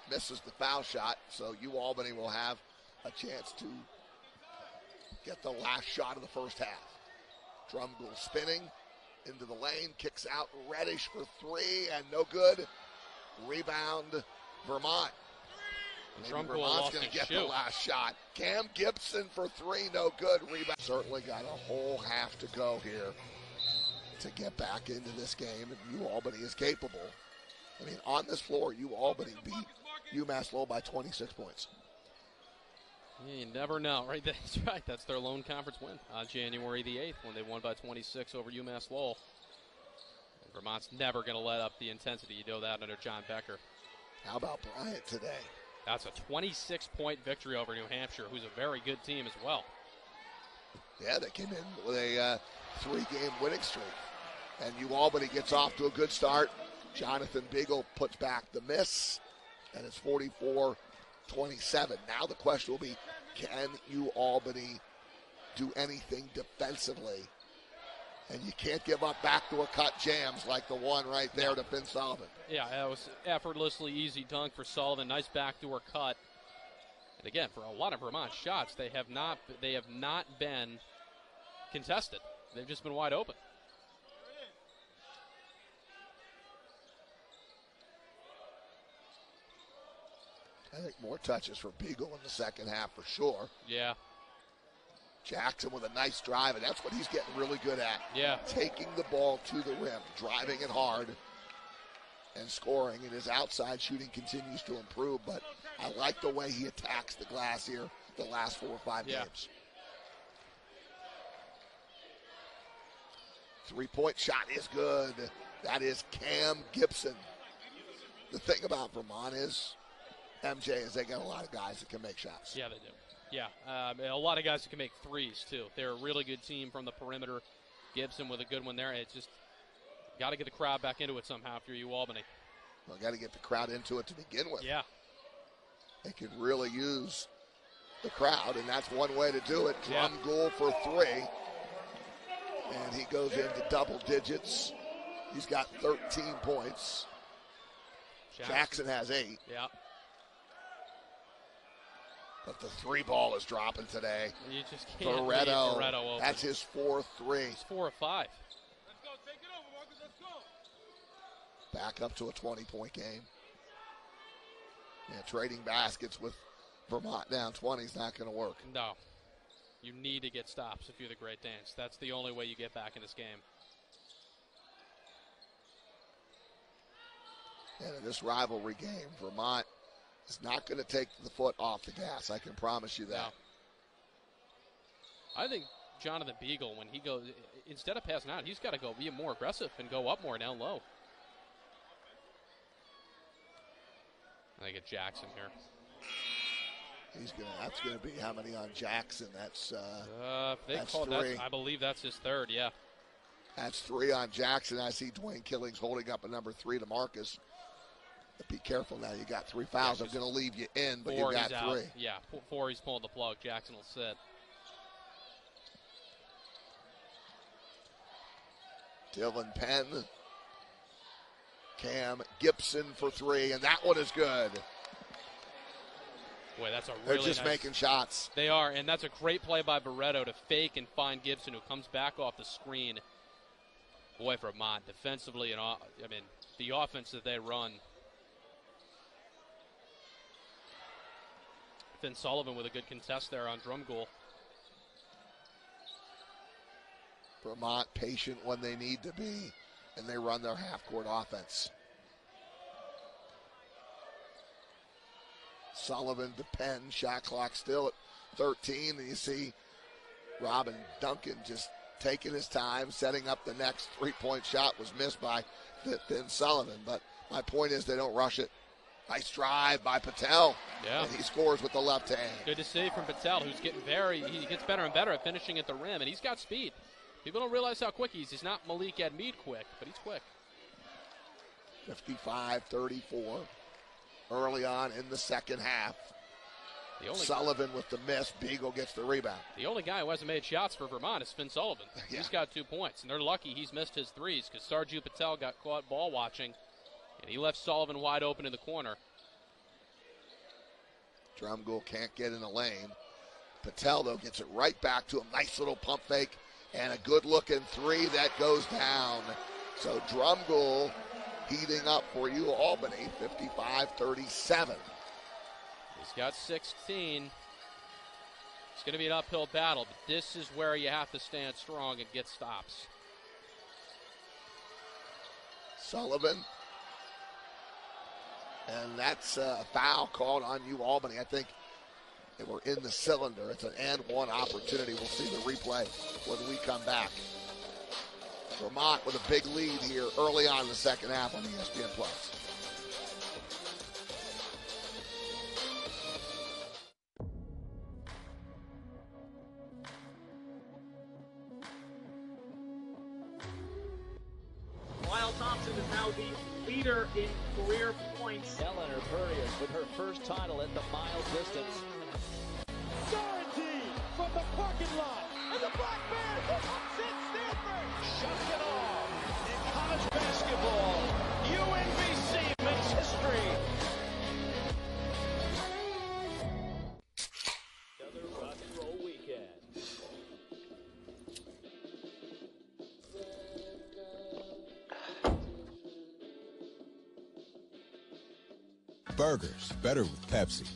Misses the foul shot, so Albany will have a chance to get the last shot of the first half. Drumgoole spinning into the lane, kicks out Reddish for 3, and no good. Rebound, Vermont. Maybe Vermont's going to get the last shot. Cam Gibson for 3, no good. Rebound. Certainly got a whole half to go here to get back into this game, and Albany is capable. I mean, on this floor, Albany beat UMass Lowell by 26 points. Yeah, you never know, right? That's right. That's their lone conference win on January the 8th when they won by 26 over UMass Lowell. And Vermont's never going to let up the intensity. You know that under John Becker. How about Bryant today? That's a 26-point victory over New Hampshire, who's a very good team as well. Yeah, they came in with a 3-game winning streak. And Albany gets off to a good start. Jonathan Beagle puts back the miss, and it's 44-27. Now the question will be, can Albany do anything defensively? And you can't give up backdoor cut jams like the one right there to Finn Sullivan. Yeah, that was effortlessly easy dunk for Sullivan. Nice backdoor cut. And again, for a lot of Vermont shots, they have not been contested. They've just been wide open. I think more touches for Beagle in the second half for sure. Yeah. Jackson with a nice drive, and that's what he's getting really good at. Yeah. Taking the ball to the rim, driving it hard, and scoring. And his outside shooting continues to improve, but I like the way he attacks the glass here the last 4 or 5 games. 3-point shot is good. That is Cam Gibson. The thing about Vermont is, MJ, is they got a lot of guys that can make shots. Yeah, they do. Yeah, a lot of guys that can make threes, too. They're a really good team from the perimeter. Gibson with a good one there. It's just got to get the crowd back into it somehow if you're Albany. Well, got to get the crowd into it to begin with. Yeah. They could really use the crowd, and that's one way to do it. Drum goal for 3. And he goes into double digits. He's got 13 points. Jackson has 8. Yeah. But the 3 ball is dropping today. You just can't leave Barreto open. That's his 4th 3. It's 4 or 5. Let's go, take it over, Marcus, let's go. Back up to a 20-point game. Yeah, trading baskets with Vermont down 20 is not going to work. No. You need to get stops if you're the Great Danes. That's the only way you get back in this game. And in this rivalry game, Vermont is not going to take the foot off the gas. I can promise you that. No. I think Jonathan Beagle, when he goes, instead of passing out, he's got to go be more aggressive and go up more down low. I think it's Jackson here. That's gonna be how many on Jackson? That's that's 3. I believe that's his 3rd. Yeah. That's 3 on Jackson. I see Dwayne Killings holding up a number 3 to Marcus. But be careful now. You got 3 fouls. I'm going to leave you in, but you got 3. Out. Yeah, 4. He's pulling the plug. Jackson will sit. Dylan Penn. Cam Gibson for 3, and that one is good. Boy, that's a really They're just making shots. They are, and that's a great play by Barreto to fake and find Gibson, who comes back off the screen. Boy, Vermont defensively, and the offense that they run. Finn Sullivan with a good contest there on drum goal. Vermont patient when they need to be, and they run their half-court offense. Sullivan to Penn, shot clock still at 13, and you see Robin Duncan just taking his time, setting up the next three-point shot. Was missed by Finn Sullivan, but my point is they don't rush it. Nice drive by Patel, and he scores with the left hand. Good to see from Patel, who's getting he gets better and better at finishing at the rim, and he's got speed. People don't realize how quick he is. He's not Malik Admead quick, but he's quick. 55-34 early on in the second half. Sullivan with the miss. Beagle gets the rebound. The only guy who hasn't made shots for Vermont is Finn Sullivan. He's got 2 points, and they're lucky he's missed his threes because Sarju Patel got caught ball watching, and he left Sullivan wide open in the corner. Drumgoole can't get in the lane. Patel, though, gets it right back to him. Nice little pump fake and a good-looking three that goes down. So Drumgoole heating up for you, Albany, 55-37. He's got 16. It's going to be an uphill battle, but this is where you have to stand strong and get stops. Sullivan. And that's a foul called on you, Albany. I think they were in the cylinder. It's an and one opportunity. We'll see the replay when we come back. Vermont with a big lead here early on in the second half on ESPN+. Lyle Thompson is now the leader in career points. Eleanor Purrias with her first title at the mile distance. Sorrentine from the parking lot, and the Black Bears upset Stanford. Shuts it off. In college basketball, UNBC makes history. Another rock and roll weekend. Burgers, better with Pepsi.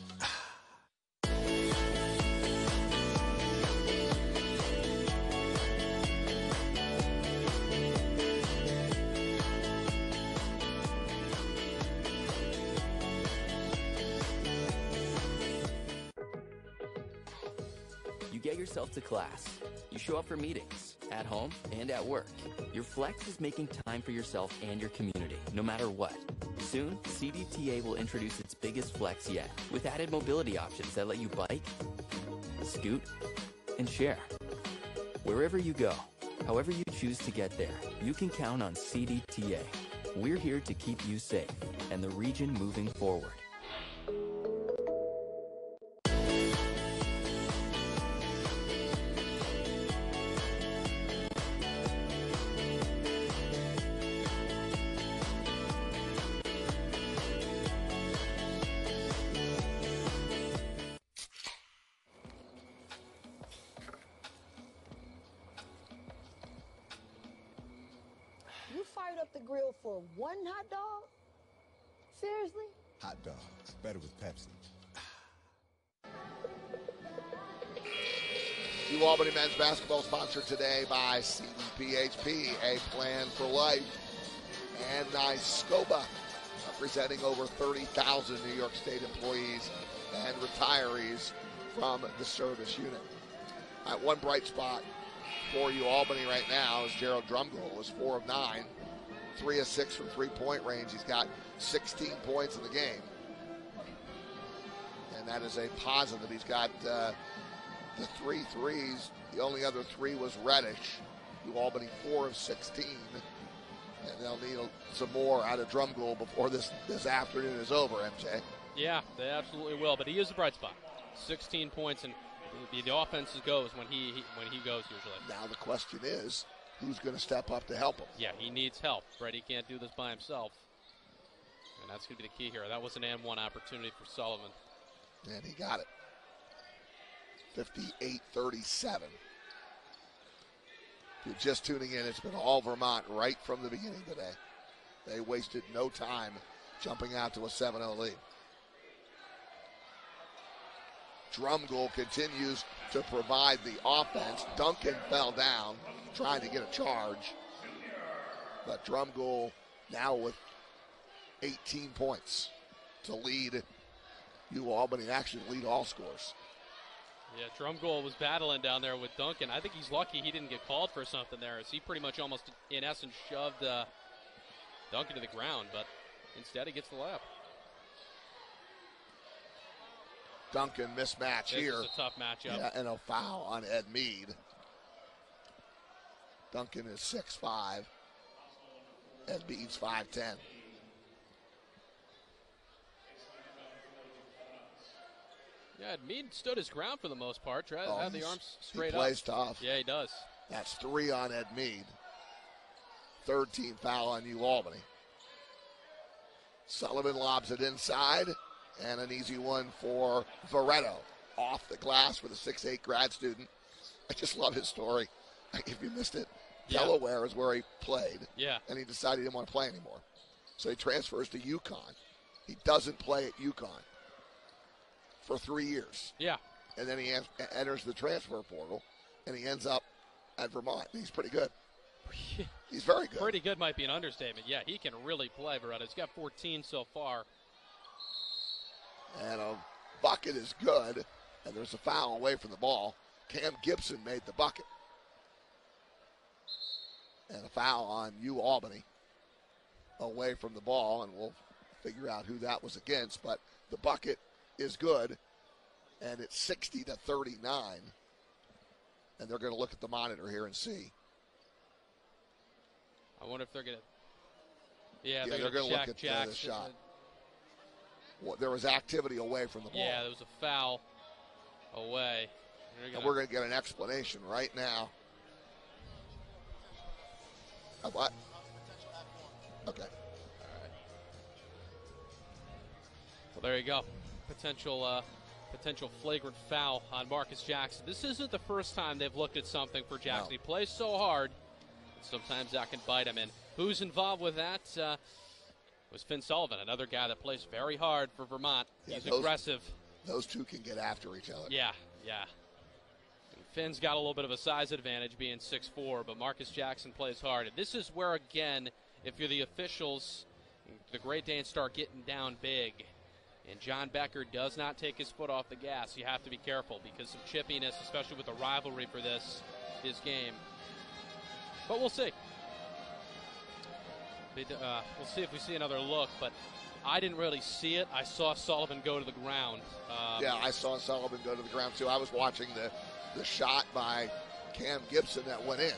You get yourself to class. You show up for meetings, at home and at work. Your flex is making time for yourself and your community, no matter what. Soon, CDTA will introduce its biggest flex yet, with added mobility options that let you bike, scoot, and share. Wherever you go, however you choose to get there, you can count on CDTA. We're here to keep you safe and the region moving forward. up the grill for one hot dog? Seriously? Hot dogs, better with Pepsi. Albany men's basketball sponsored today by CDPHP, a plan for life, and NYSCOBA, representing over 30,000 New York State employees and retirees from the service unit. One bright spot for Albany right now is Gerald Drumgoole is 4 of 9, 3 of 6 from three-point range. He's got 16 points in the game, and that is a positive. He's got the 3 threes. The only other 3 was Reddish. Albany 4 of 16, and they'll need some more out of Drumgoole before this afternoon is over, MJ. Yeah, they absolutely will, but he is a bright spot. 16 points, and the offense goes when he goes usually. Now the question is, who's going to step up to help him? Yeah, he needs help. Freddie can't do this by himself, and that's going to be the key here. That was an and one opportunity for Sullivan. And he got it. 58-37. If you're just tuning in, it's been all Vermont right from the beginning today. They wasted no time jumping out to a 7-0 lead. Drumgoole continues to provide the offense. Duncan fell down trying to get a charge. But Drumgoole now with 18 points to lead Albany, actually lead all scores. Yeah, Drumgoole was battling down there with Duncan. I think he's lucky he didn't get called for something there, as he pretty much almost, in essence, shoved Duncan to the ground, but instead he gets the layup. Duncan mismatch here. This is a tough matchup. Yeah, and a foul on Ed Mead. Duncan is 6'5". Ed Mead's 5'10". Yeah, Mead stood his ground for the most part. Tried to have the arms straight up. He plays tough. Yeah, he does. That's 3 on Ed Mead. Third team foul on Albany. Sullivan lobs it inside, and an easy one for Veretto. Off the glass for the 6'8" grad student. I just love his story. If you missed it, Delaware is where he played. Yeah. And he decided he didn't want to play anymore. So he transfers to UConn. He doesn't play at UConn for 3 years. Yeah. And then he enters the transfer portal, and he ends up at Vermont. He's pretty good. He's very good. Pretty good might be an understatement. Yeah, he can really play, Veretto. He's got 14 so far. And a bucket is good, and there's a foul away from the ball. Cam Gibson made the bucket. And a foul on Albany away from the ball, and we'll figure out who that was against. But the bucket is good, and it's 60-39. And they're going to look at the monitor here and see. I wonder if they're going to. Yeah, they're going to look at the shot. Well, there was activity away from the ball. Yeah, there was a foul away. And we're going to get an explanation right now. Of what? Okay. All right. Well, there you go. Potential flagrant foul on Marcus Jackson. This isn't the first time they've looked at something for Jackson. He plays so hard, sometimes that can bite him. And who's involved with that? Was Finn Sullivan, another guy that plays very hard for Vermont. Yeah, He's aggressive. Those two can get after each other. Yeah. And Finn's got a little bit of a size advantage being 6'4", but Marcus Jackson plays hard. And this is where, again, if you're the officials, the Great Danes start getting down big, and John Becker does not take his foot off the gas, you have to be careful because of chippiness, especially with the rivalry for this game. But we'll see. We'll see if we see another look, but I didn't really see it. I saw Sullivan go to the ground. Yeah, I saw Sullivan go to the ground, too. I was watching the shot by Cam Gibson that went in.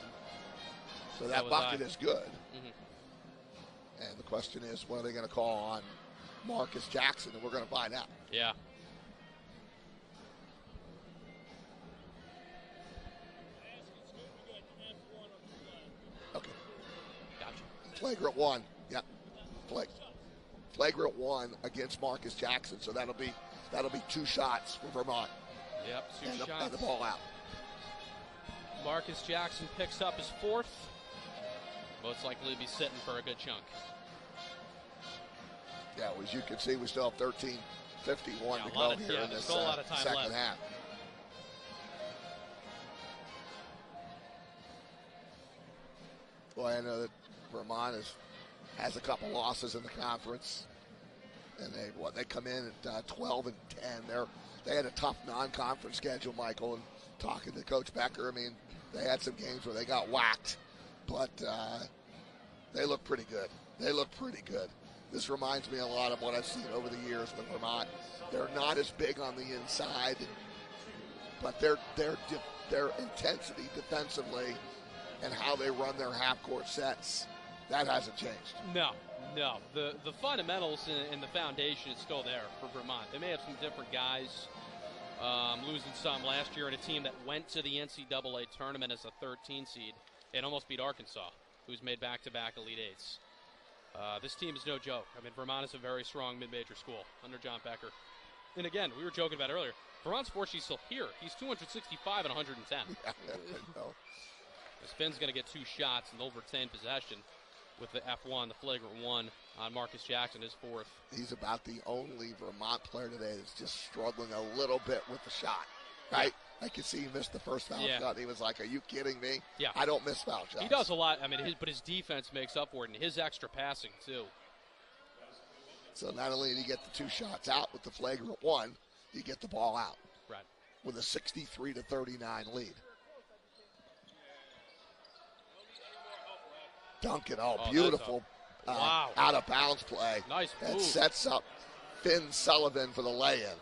So that bucket is good. Mm-hmm. And the question is, what are they going to call on Marcus Jackson? And we're going to find out. Yeah. Okay. Gotcha. Flagrant one. Yep. Flagrant one against Marcus Jackson. So that'll be 2 shots for Vermont. Yep, 2 shots. And the ball out. Marcus Jackson picks up his 4th. most likely be sitting for a good chunk. Yeah, as you can see, we still have 13:51 to go here in this second half. Well, I know that Vermont has a couple losses in the conference, and they come in at 12-10. They had a tough non-conference schedule, Michael. And talking to Coach Becker, I mean, they had some games where they got whacked, but they look pretty good. They look pretty good. This reminds me a lot of what I've seen over the years with Vermont. They're not as big on the inside, but their intensity defensively and how they run their half-court sets, that hasn't changed. No. The fundamentals and the foundation is still there for Vermont. They may have some different guys, losing some last year in a team that went to the NCAA tournament as a 13 seed and almost beat Arkansas, who's made back-to-back Elite Eights. This team is no joke. I mean, Vermont is a very strong mid-major school under John Becker. And again, we were joking about earlier, Vermont's Forsythe's still here. He's 265 and 110. Yeah, I know. Finn's going to get 2 shots and over 10 possession with the F1, the flagrant one on Marcus Jackson, his 4th. He's about the only Vermont player today that's just struggling a little bit with the shot, right? Yeah. I could see he missed the first foul shot. And he was like, are you kidding me? Yeah. I don't miss foul shots. He does a lot. I mean, but his defense makes up for it, and his extra passing, too. So not only did he get the 2 shots out with the flagrant one, you get the ball out. Right. With a 63-39 lead. Duncan, beautiful out-of-bounds play. Nice move. That sets up Finn Sullivan for the lay-in.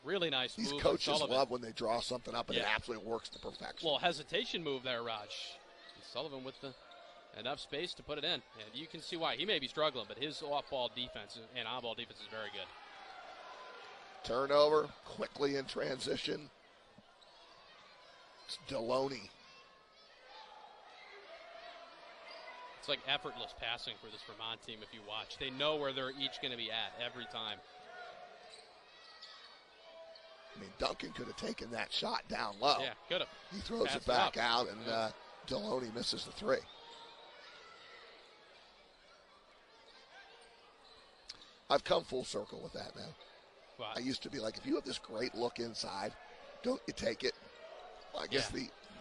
Really nice move. These coaches love when they draw something up and it absolutely works to perfection. Well, hesitation move there, Raj. And Sullivan with enough space to put it in. And you can see why. He may be struggling, but his off-ball defense and on-ball defense is very good. Turnover, quickly in transition. It's Deloney. It's like effortless passing for this Vermont team if you watch. They know where they're each going to be at every time. I mean, Duncan could have taken that shot down low. Yeah, could have. He throws it back out, and Deloney misses the 3. I've come full circle with that now. Wow. I used to be like, if you have this great look inside, don't you take it? Well, I guess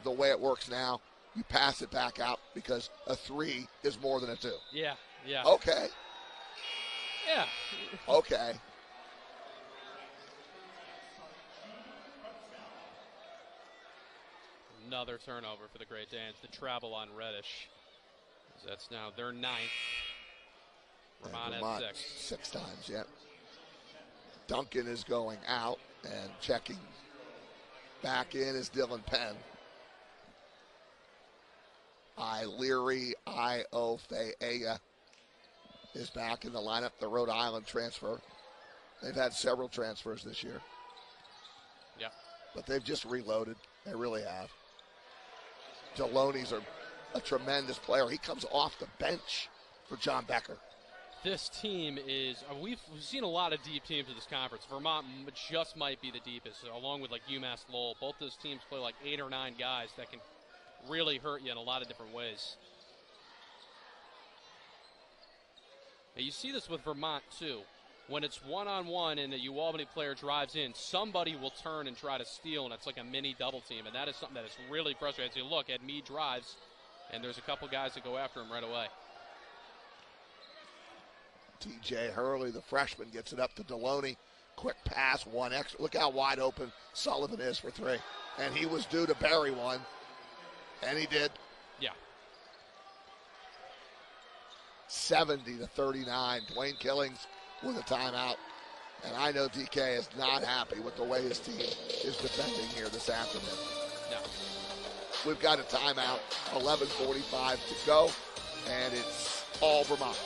the way it works now, you pass it back out because a 3 is more than a 2. Yeah. Okay. Yeah. Okay. Another turnover for the Great Danes. The travel on Reddish. That's now their 9th. Vermont at 6. 6 times, yeah. Duncan is going out and checking back in is Dylan Penn. Leary Iofeaya is back in the lineup, the Rhode Island transfer. They've had several transfers this year. Yeah. But they've just reloaded. They really have. Deloney's a tremendous player. He comes off the bench for John Becker. This team is, we've seen a lot of deep teams in this conference. Vermont just might be the deepest, along with like UMass Lowell. Both those teams play like 8 or 9 guys that can really hurt you in a lot of different ways. And you see this with Vermont, too. When it's one-on-one and the Albany player drives in, somebody will turn and try to steal, and it's like a mini double team. And that is something that is really frustrating. As you look, Ed Mead drives, and there's a couple guys that go after him right away. TJ Hurley, the freshman, gets it up to Deloney. Quick pass, 1 extra. Look how wide open Sullivan is for 3. And he was due to bury one, and he did. Yeah. 70-39. Dwayne Killings with a timeout. And I know DK is not happy with the way his team is defending here this afternoon. No. We've got a timeout, 11:45 to go, and it's all Vermont.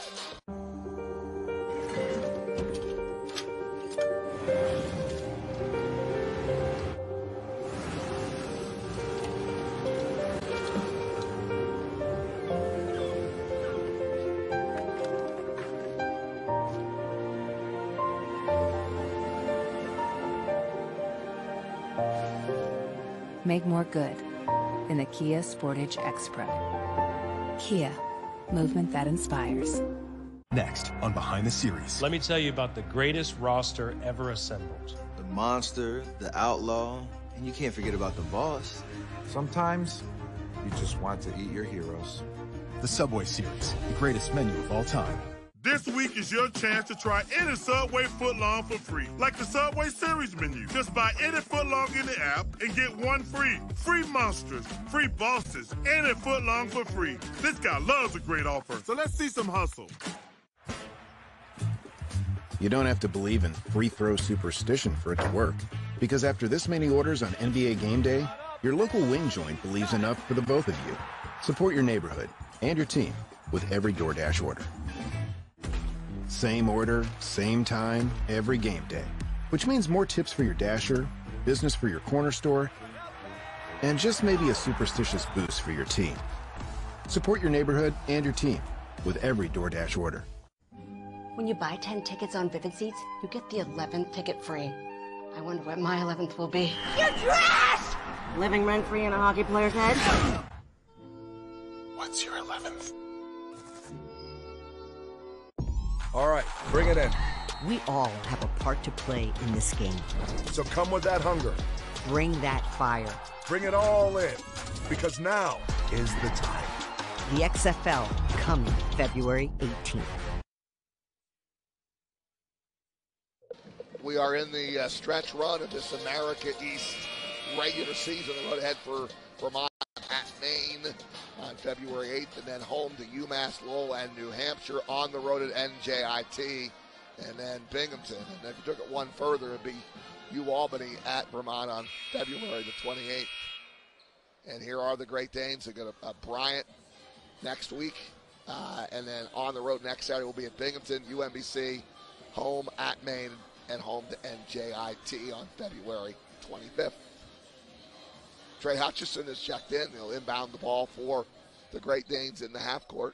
Make more good. in the Kia Sportage X-Pro. Kia, movement that inspires. Next on Behind the Series. Let me tell you about the greatest roster ever assembled. The Monster, the Outlaw, and you can't forget about the Boss. Sometimes you just want to eat your heroes. The Subway Series, the greatest menu of all time. This week is your chance to try any Subway footlong for free. Like the Subway Series menu. Just buy any footlong in the app and get one free. Free Monsters, free Bosses, any footlong for free. This guy loves a great offer, so let's see some hustle. You don't have to believe in free throw superstition for it to work. Because after this many orders on NBA Game Day, your local wing joint believes enough for the both of you. Support your neighborhood and your team with every DoorDash order. Same order, same time, every game day. Which means more tips for your Dasher, business for your corner store, and just maybe a superstitious boost for your team. Support your neighborhood and your team with every DoorDash order. When you buy 10 tickets on Vivid Seats, you get the 11th ticket free. I wonder what my 11th will be. You're trash! Living rent-free in a hockey player's head? What's your 11th? All right, bring it in. We all have a part to play in this game. So come with that hunger. Bring that fire. Bring it all in, because now is the time. The XFL coming February 18th. We are in the stretch run of this America East regular season. The road ahead for Vermont at Maine on February 8th, and then home to UMass Lowell and New Hampshire, on the road at NJIT, and then Binghamton. And if you took it one further, it'd be Albany at Vermont on February the 28th. And here are the Great Danes. They've got a Bryant next week, and then on the road next Saturday will be at Binghamton, UMBC, home at Maine, and home to NJIT on February 25th. Trey Hutchison has checked in. He'll inbound the ball for the Great Danes in the half court.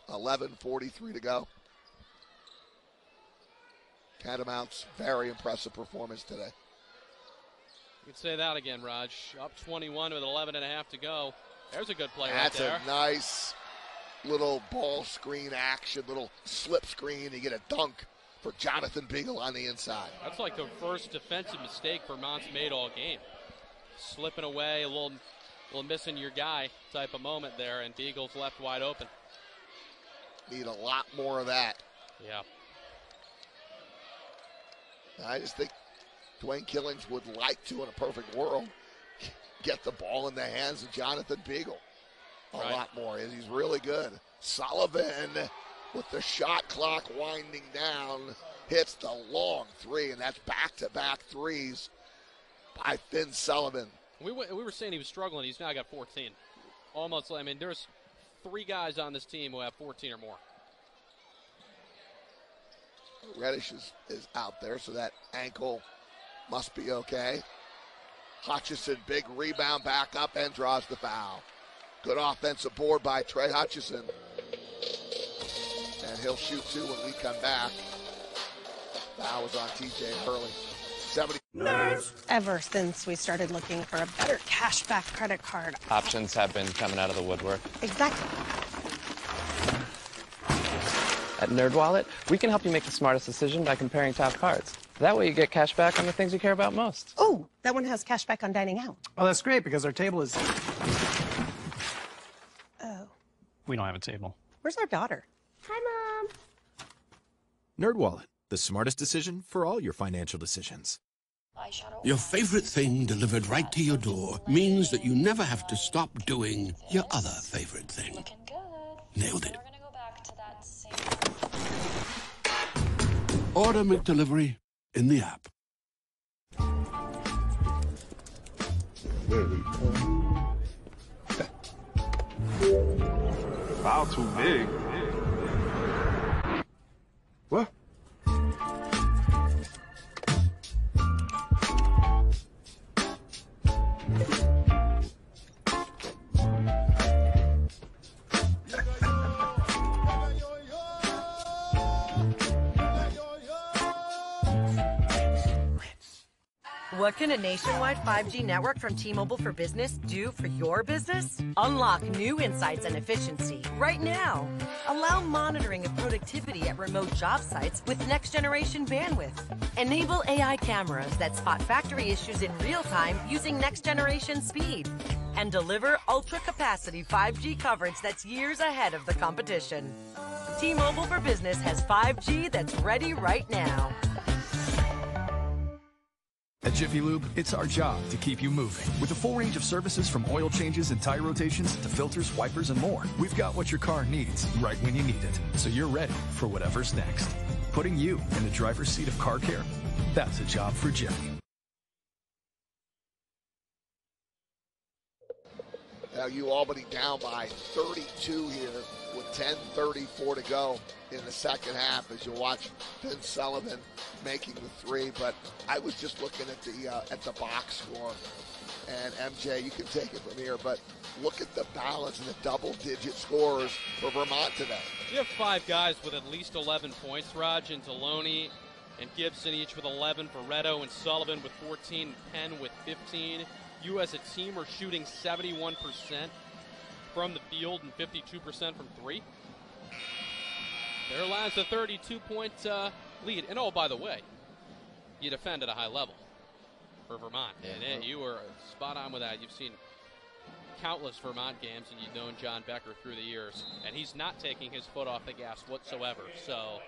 11:43 to go. Catamounts, very impressive performance today. You can say that again, Raj. Up 21 with 11.5 to go. There's a good play That's right there. That's a nice little ball screen action, little slip screen. You get a dunk for Jonathan Beagle on the inside. That's like the first defensive mistake Vermont's made all game. Slipping away, a little missing your guy type of moment there, and Beagle's left wide open. Need a lot more of that. Yeah. I just think Dwayne Killings would like to, in a perfect world, get the ball in the hands of Jonathan Beagle a lot more. He's really good. Sullivan, with the shot clock winding down, hits the long three, and that's back-to-back threes by Finn Sullivan. We were saying he was struggling. He's now got 14. Almost, I mean, there's 3 guys on this team who have 14 or more. Reddish is out there, so that ankle must be okay. Hutchison, big rebound, back up, and draws the foul. Good offensive board by Trey Hutchison. And he'll shoot 2 when we come back. Foul was on TJ Hurley. 70. Ever since we started looking for a better cashback credit card. Options have been coming out of the woodwork. Exactly. At NerdWallet, we can help you make the smartest decision by comparing top cards. That way you get cash back on the things you care about most. Oh, that one has cash back on dining out. Oh, that's great, because our table is... Oh. We don't have a table. Where's our daughter? Hi, Mom. NerdWallet, the smartest decision for all your financial decisions. Your favorite thing delivered right to your door means that you never have to stop doing your other favorite thing. Looking good. Nailed it. We're gonna go back to that same... Order McDelivery in the app. There we go. Foul too big. What? What can a nationwide 5G network from T-Mobile for Business do for your business? Unlock new insights and efficiency right now. Allow monitoring of productivity at remote job sites with next-generation bandwidth. Enable AI cameras that spot factory issues in real time using next-generation speed. And deliver ultra-capacity 5G coverage that's years ahead of the competition. T-Mobile for Business has 5G that's ready right now. At Jiffy Lube, it's our job to keep you moving. With a full range of services from oil changes and tire rotations to filters, wipers, and more, we've got what your car needs right when you need it, so you're ready for whatever's next. Putting you in the driver's seat of car care, that's a job for Jiffy. Now Albany down by 32 here with 10:34 to go in the second half as you watch Penn Sullivan making the three. But I was just looking at the box score, and MJ, you can take it from here, but look at the balance and the double-digit scores for Vermont today. You have 5 guys with at least 11 points, Raj, and Deloney and Gibson each with 11, Veretto and Sullivan with 14, Penn with 15. You as a team are shooting 71% from the field and 52% from three. There lies a 32-point lead. And oh, by the way, you defend at a high level for Vermont. And you were spot on with that. You've seen countless Vermont games, and you've known John Becker through the years. And he's not taking his foot off the gas whatsoever. So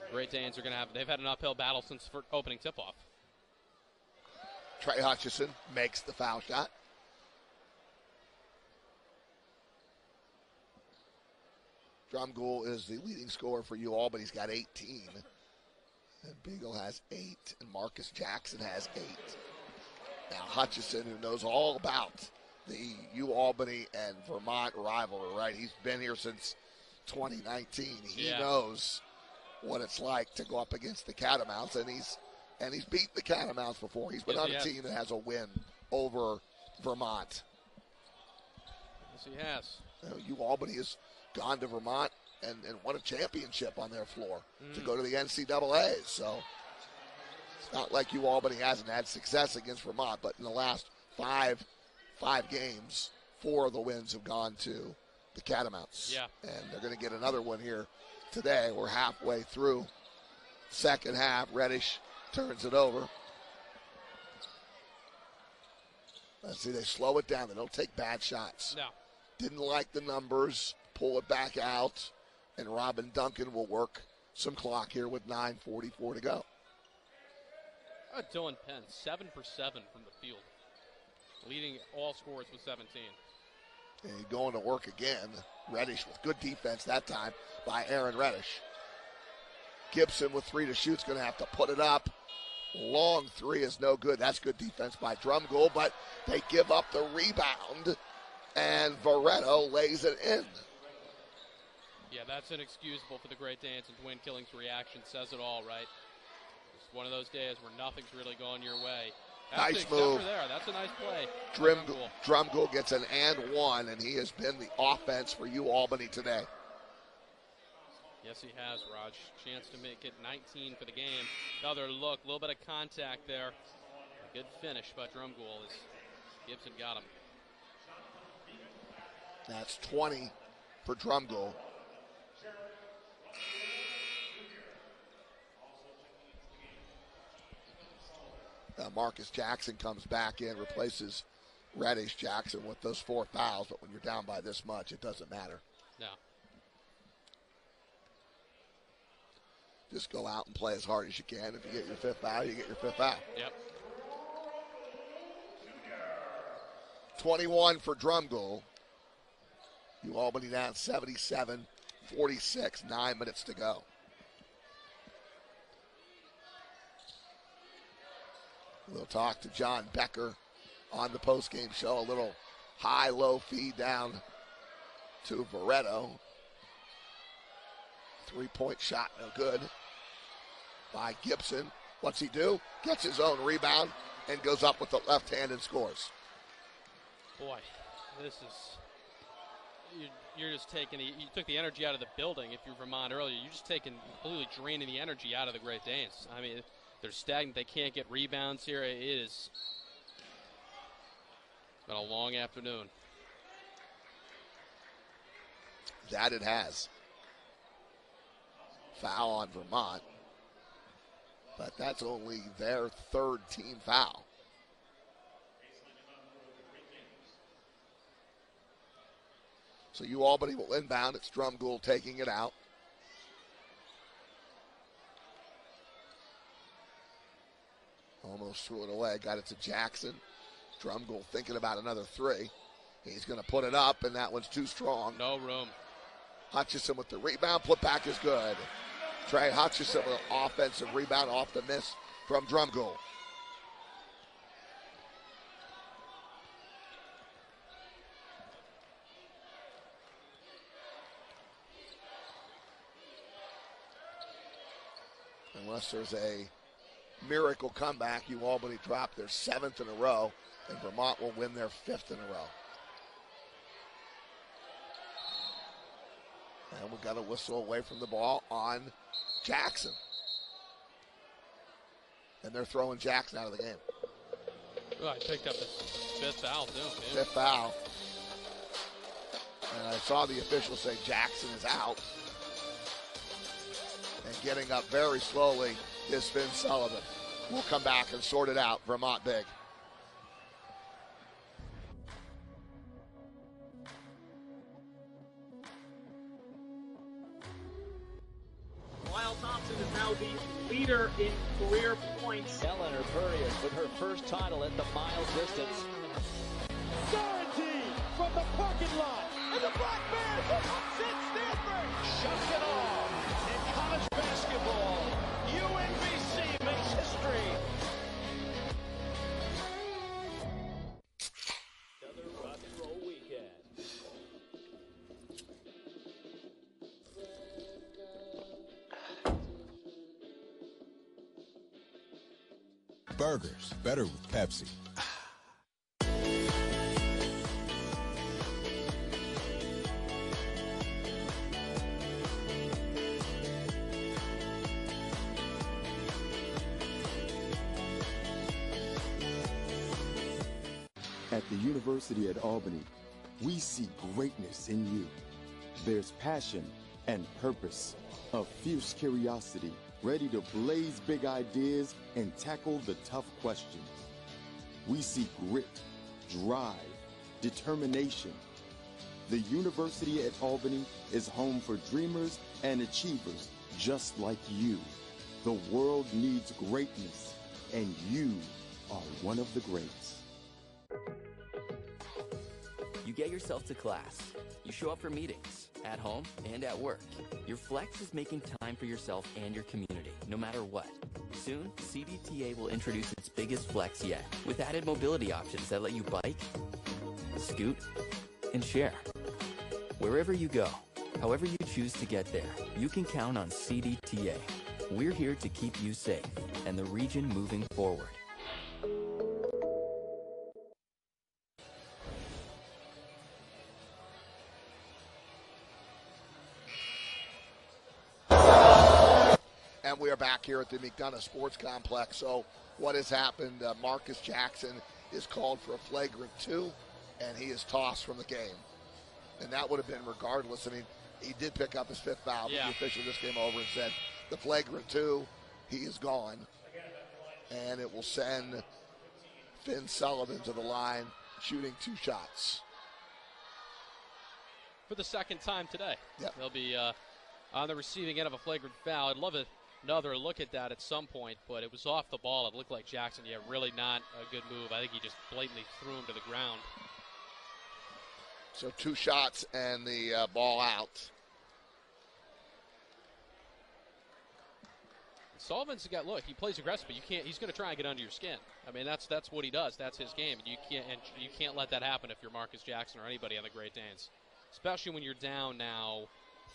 Great Danes are going to have, they've had an uphill battle since for opening tip-off. Trey Hutchison makes the foul shot. Drumgoole is the leading scorer for Albany. He's got 18. And Beagle has 8. And Marcus Jackson has 8. Now Hutchison, who knows all about the Albany and Vermont rivalry, right? He's been here since 2019. He knows what it's like to go up against the Catamounts, and he's beaten the Catamounts before. He's been on a team that has a win over Vermont. Yes, he has. Albany has gone to Vermont and won a championship on their floor to go to the NCAA. So it's not like Albany hasn't had success against Vermont, but in the last five games, 4 of the wins have gone to the Catamounts. Yeah. And they're going to get another one here today. We're halfway through second half. Reddish turns it over. Let's see, they slow it down. They don't take bad shots. No. Didn't like the numbers. Pull it back out. And Robin Duncan will work some clock here with 9:44 to go. Dylan Penn, 7 for 7 from the field. Leading all scorers with 17. And he's going to work again. Reddish with good defense that time by Aaron Reddish. Gibson with 3 to shoot is going to have to put it up. Long 3 is no good. That's good defense by Drumgoole, but they give up the rebound, and Veretto lays it in. Yeah, that's inexcusable for the Great Danes, and Dwayne Killing's reaction says it all, right? It's one of those days where nothing's really going your way. That's nice move. There. That's a nice play. Drumgoole gets an and 1, and he has been the offense for Albany today. Yes, he has, Raj. Chance to make it 19 for the game. Another look, a little bit of contact there. A good finish by Drumgoole as Gibson got him. That's 20 for Drumgoole. Marcus Jackson comes back in, replaces Reddish. Jackson with those 4 fouls, but when you're down by this much, it doesn't matter. No. Just go out and play as hard as you can. If you get your 5th foul, you get your 5th foul. Yep. 21 for Drumgoole. Albany down 77-46, 9 minutes to go. We'll talk to John Becker on the postgame show. A little high-low feed down to Veretto. 3-point shot, no good by Gibson. What's he do? Gets his own rebound and goes up with the left hand and scores. Boy, this is, you're just taking, you took the energy out of the building if you're Vermont earlier. You're just completely draining the energy out of the Great Danes. I mean, They're stagnant. They can't get rebounds here. It's been a long afternoon. That it has. Foul on Vermont. But that's only their third team foul. So Albany will inbound. It's Drumgoole taking it out. Almost threw it away. Got it to Jackson. Drumgoole thinking about another three. He's going to put it up, and that one's too strong. No room. Hutchison with the rebound. Put back is good. Trey Hutchison with an offensive rebound off the miss from Drumgoole. Unless there's a miracle comeback, Albany drop their 7th in a row, and Vermont will win their 5th in a row. And we got a whistle away from the ball on Jackson. And they're throwing Jackson out of the game. Oh, I picked up his 5th foul, too. 5th foul. And I saw the official say Jackson is out. And getting up very slowly is Finn Sullivan. We'll come back and sort it out. Vermont big. Lyle Thompson is now the leader in career points. Eleanor Purrier with her first title at the mile distance. Sorrentine from the parking lot. And the Black Bears are upset Stanford. Shuts it off. In college basketball, UNBC makes history. Another rock and roll weekend. Burgers, better with Pepsi. At the University at Albany, we see greatness in you. There's passion and purpose, a fierce curiosity, ready to blaze big ideas and tackle the tough questions. We see grit, drive, determination. The University at Albany is home for dreamers and achievers just like you. The world needs greatness, and you are one of the greats. You get yourself to class. You show up for meetings, at home and at work. Your flex is making time for yourself and your community, no matter what. Soon, CDTA will introduce its biggest flex yet, with added mobility options that let you bike, scoot, and share. Wherever you go, however you choose to get there, you can count on CDTA. We're here to keep you safe and the region moving forward. And we are back here at the McDonough Sports Complex. So what has happened, Marcus Jackson is called for a flagrant 2, and he is tossed from the game. And that would have been regardless. I mean, he did pick up his 5th foul, but the official just came over and said, the flagrant 2, he is gone. And it will send Finn Sullivan to the line, shooting 2 shots. For the second time today. Yep. They'll be on the receiving end of a flagrant foul. I'd love another look at that at some point, but it was off the ball. It looked like Jackson, really not a good move. I think he just blatantly threw him to the ground. So 2 shots and the ball out. Sullivan's got, look, he plays aggressive, but he's going to try and get under your skin. I mean, that's what he does. That's his game. And you can't let that happen if you're Marcus Jackson or anybody on the Great Danes, especially when you're down now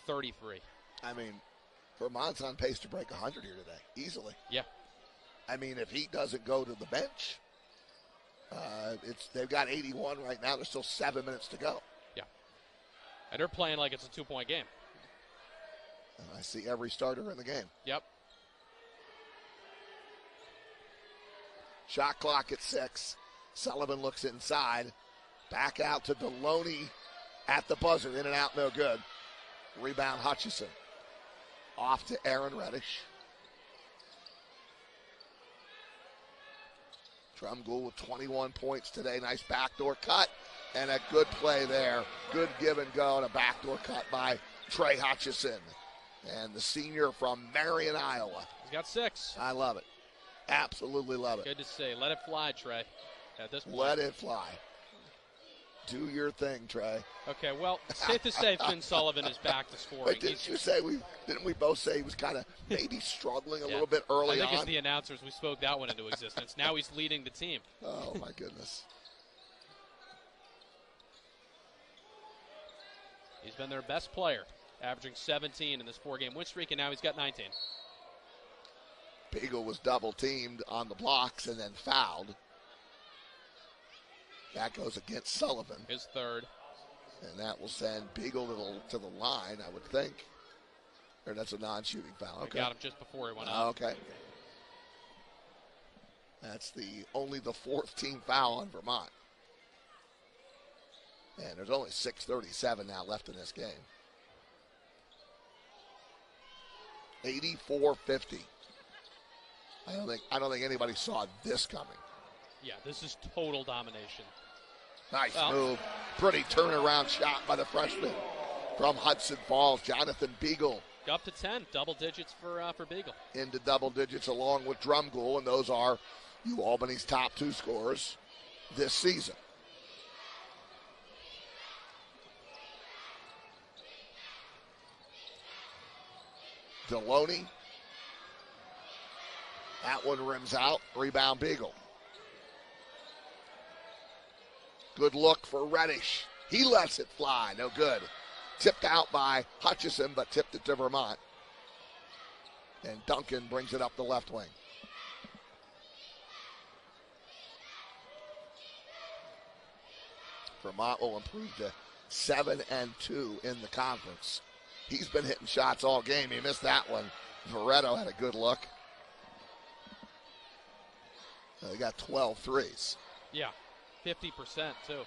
33. I mean, Vermont's on pace to break 100 here today, easily. Yeah. I mean, if he doesn't go to the bench, they've got 81 right now. There's still 7 minutes to go. Yeah. And they're playing like it's a 2-point game. And I see every starter in the game. Yep. Shot clock at 6. Sullivan looks inside. Back out to Deloney at the buzzer. In and out, no good. Rebound Hutchison. Off to Aaron Reddish. Drumgoole with 21 points today. Nice backdoor cut and a good play there. Good give and go and a backdoor cut by Trey Hutchison. And the senior from Marion, Iowa. He's got 6. I love it. Absolutely love it. Good to see. Let it fly, Trey. At this point. Let it fly. Do your thing, Trey. Okay, well, safe to say Finn Sullivan is back to scoring. Wait, didn't we both say he was kind of maybe struggling a little bit early on? I think as the announcers, we spoke that one into existence. Now he's leading the team. Oh, my goodness. He's been their best player, averaging 17 in this 4-game win streak, and now he's got 19. Beagle was double-teamed on the blocks and then fouled. That goes against Sullivan. His third. And that will send Beagle to the line, I would think. Or that's a non-shooting foul. Okay. Got him just before he went out. Okay. That's only the 4th team foul on Vermont. And there's only 6:37 now left in this game. 84-50. I don't think anybody saw this coming. Yeah, this is total domination. Nice move. Pretty turnaround shot by the freshman from Hudson Falls, Jonathan Beagle. Up to 10, double digits for Beagle. Into double digits along with Drumgoole, and those are Albany's top 2 scorers this season. Deloney. That one rims out. Rebound Beagle. Good look for Reddish. He lets it fly. No good. Tipped out by Hutchison, but tipped it to Vermont. And Duncan brings it up the left wing. Vermont will improve to 7-2 in the conference. He's been hitting shots all game. He missed that one. Veretto had a good look. They got 12 threes. Yeah, 50% too.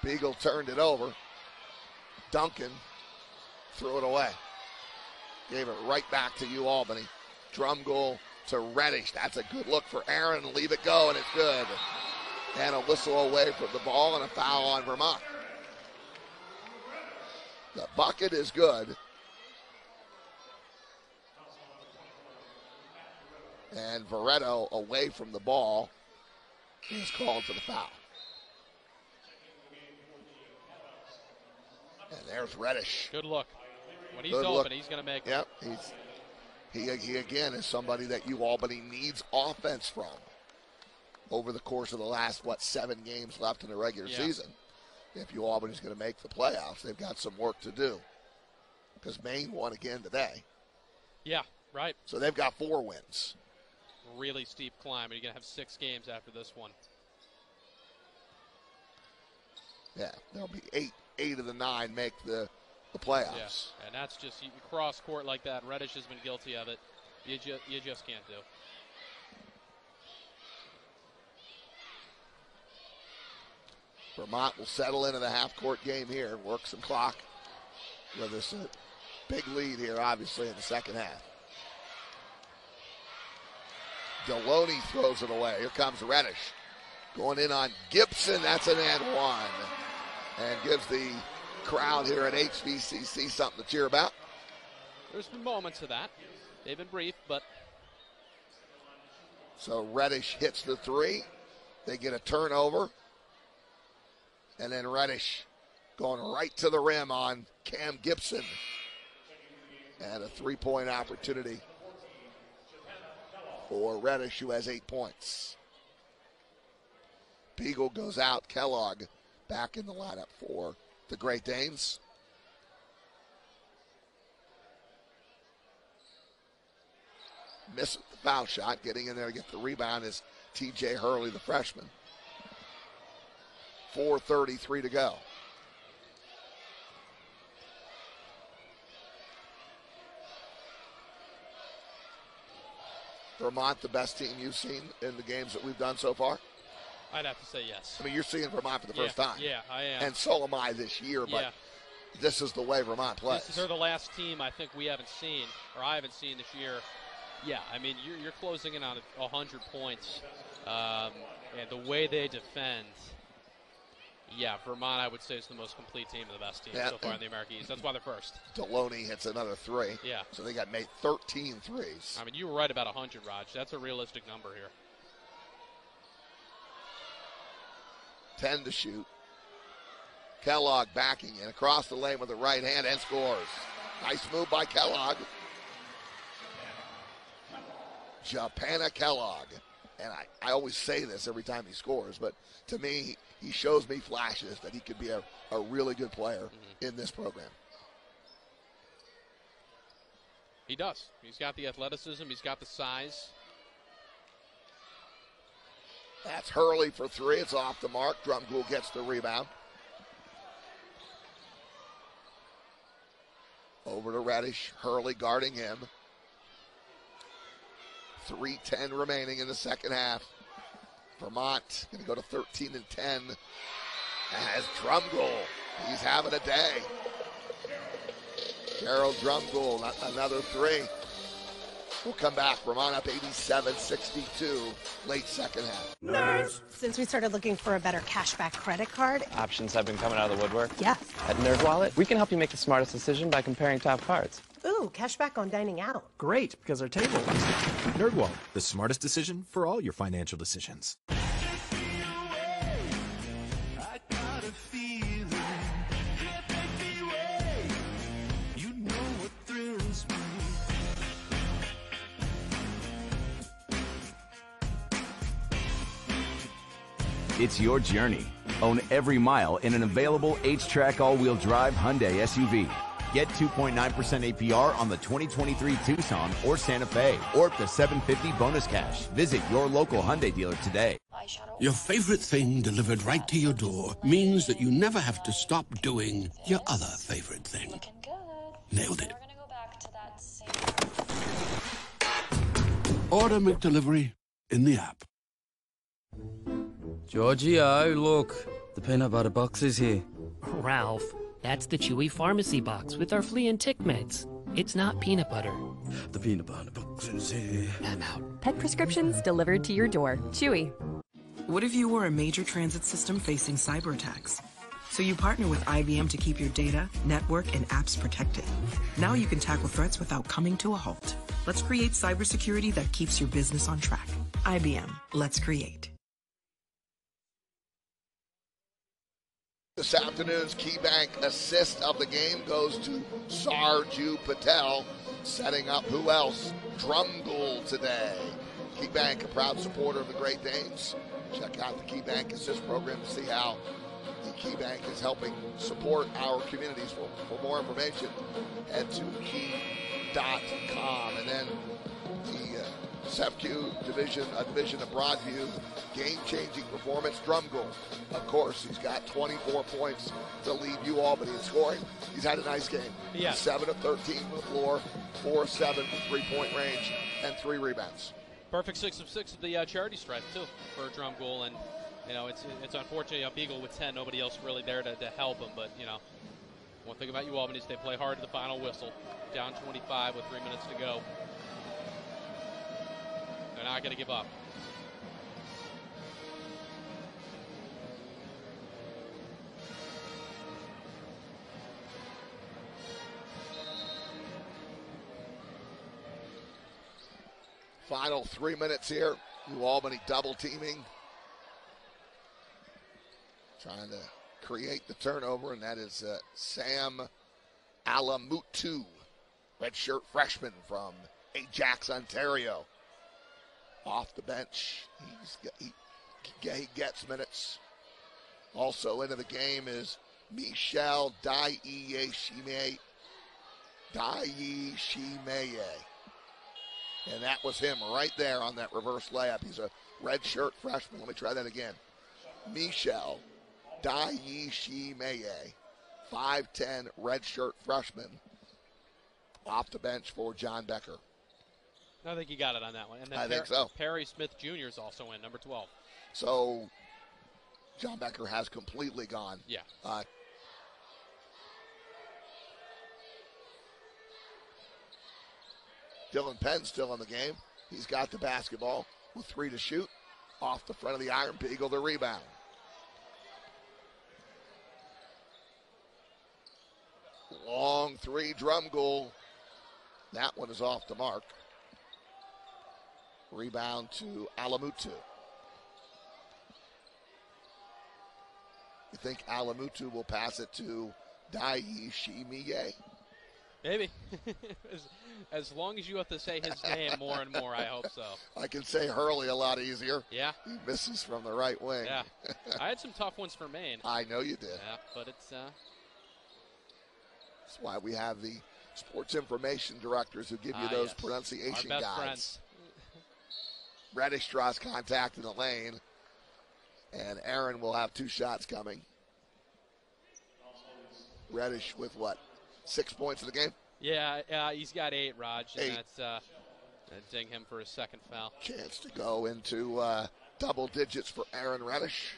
Beagle turned it over. Duncan threw it away. Gave it right back to Albany. Drumgoole to Reddish. That's a good look for Aaron. Leave it go, and it's good. And a whistle away from the ball and a foul on Vermont. The bucket is good. And Veretto away from the ball is called for the foul. And there's Reddish. Good look. When he's open, he's going to make it. Yep. He again is somebody that Albany needs offense from over the course of the last, 7 games left in the regular season. If Albany's going to make the playoffs, they've got some work to do. Because Maine won again today. Yeah, right. So they've got 4 wins. Really steep climb, and you're going to have 6 games after this one. Yeah, there'll be 8 of the 9 make the playoffs. Yeah, and that's just, you cross court like that. Reddish has been guilty of it. You just can't do. Vermont will settle into the half-court game here, work some clock with this big lead here, obviously, in the second half. Deloney throws it away. Here comes Reddish. Going in on Gibson. That's an and one. And gives the crowd here at HVCC something to cheer about. There's been moments of that. They've been brief, but. So Reddish hits the 3. They get a turnover. And then Reddish going right to the rim on Cam Gibson. And a 3-point opportunity for Reddish, who has 8 points. Beagle goes out. Kellogg back in the lineup for the Great Danes. Missed the foul shot. Getting in there to get the rebound is TJ Hurley, the freshman. 4:33 to go. Vermont the best team you've seen in the games that we've done so far? I'd have to say yes. I mean, you're seeing Vermont for the first time. Yeah, I am. And so am I this year, but this is the way Vermont plays. They're the last team I think we haven't seen, or I haven't seen this year. Yeah, I mean, you're closing in on 100 points, and the way they defend, Vermont, I would say, is the most complete team and the best team so far in the American East. That's why they're first. Deloney hits another 3. Yeah. So they got made 13 threes. I mean, you were right about 100, Raj. That's a realistic number here. 10 to shoot. Kellogg backing in across the lane with the right hand and scores. Nice move by Kellogg. Japana Kellogg. And I always say this every time he scores, but to me, he shows me flashes that he could be a really good player in this program. He does. He's got the athleticism. He's got the size. That's Hurley for 3. It's off the mark. Drumgoole gets the rebound. Over to Reddish. Hurley guarding him. 3:10 remaining in the second half. Vermont going to go to 13 and 10 as Drumgoole. He's having a day. Gerald Drumgoole, another 3. We'll come back. Vermont up 87-62, late second half. Nerds. Since we started looking for a better cashback credit card. Options have been coming out of the woodwork. Yes. At NerdWallet, we can help you make the smartest decision by comparing top cards. Ooh, cashback on dining out. Great, because our table is... NerdWallet, the smartest decision for all your financial decisions. It's your journey. Own every mile in an available H-Track all-wheel drive Hyundai SUV. Get 2.9% APR on the 2023 Tucson or Santa Fe, or up to $750 bonus cash. Visit your local Hyundai dealer today. Your favorite thing delivered right to your door means that you never have to stop doing your other favorite thing. Looking good. Nailed it. We're gonna go back to that same. Order McDelivery in the app. Giorgio, look. The peanut butter box is here. Ralph, that's the Chewy Pharmacy box with our flea and tick meds. It's not peanut butter. The peanut butter box is here. I'm out. Pet prescriptions delivered to your door. Chewy. What if you were a major transit system facing cyber attacks? So you partner with IBM to keep your data, network, and apps protected. Now you can tackle threats without coming to a halt. Let's create cybersecurity that keeps your business on track. IBM. Let's create. This afternoon's KeyBank assist of the game goes to Sarju Patel, setting up who else? Drumgoole today. KeyBank, a proud supporter of the Great Danes. Check out the KeyBank assist program to see how the KeyBank is helping support our communities. For more information, head to key.com. And then the SEPQ division of Broadview, game-changing performance. Drumgoole, of course, he's got 24 points to lead Albany in scoring. He's had a nice game. Yeah. 7 of 13 from the floor, 4 of 7 from three-point range, and 3 rebounds. Perfect 6 of 6 at the charity stripe, too, for Drumgoole. And, you know, it's unfortunate up Eagle with 10. Nobody else really there to help him. But, you know, one thing about Albany is they play hard to the final whistle. Down 25 with 3 minutes to go. They're not going to give up. Final 3 minutes here. Albany double teaming. Trying to create the turnover, and that is Sam Alamutu, redshirt freshman from Ajax, Ontario. Off the bench, he gets minutes. Also into the game is Michel Daiyeshimeye. And that was him right there on that reverse layup. He's a redshirt freshman. Let me try that again. Michel Daiyeshimeye, 5'10", redshirt freshman. Off the bench for John Becker. I think you got it on that one. And then I think so. Perry Smith Jr. is also in, number 12. So John Becker has completely gone. Yeah. Dylan Penn still in the game. He's got the basketball with 3 to shoot. Off the front of the iron, Beagle the rebound. Long 3 drum goal. That one is off the mark. Rebound to Alamutu. You think Alamutu will pass it to Dai Shimiye? Maybe. As long as you have to say his name more and more, I hope so. I can say Hurley a lot easier. Yeah. He misses from the right wing. Yeah. I had some tough ones for Maine. I know you did. Yeah, but it's... That's why we have the sports information directors who give you those pronunciation Our best guides. Friends. Reddish draws contact in the lane, and Aaron will have 2 shots coming. Reddish with what, 6 points in the game? Yeah, he's got 8, Raj, and 8. that's ding him for his second foul. Chance to go into double digits for Aaron Reddish.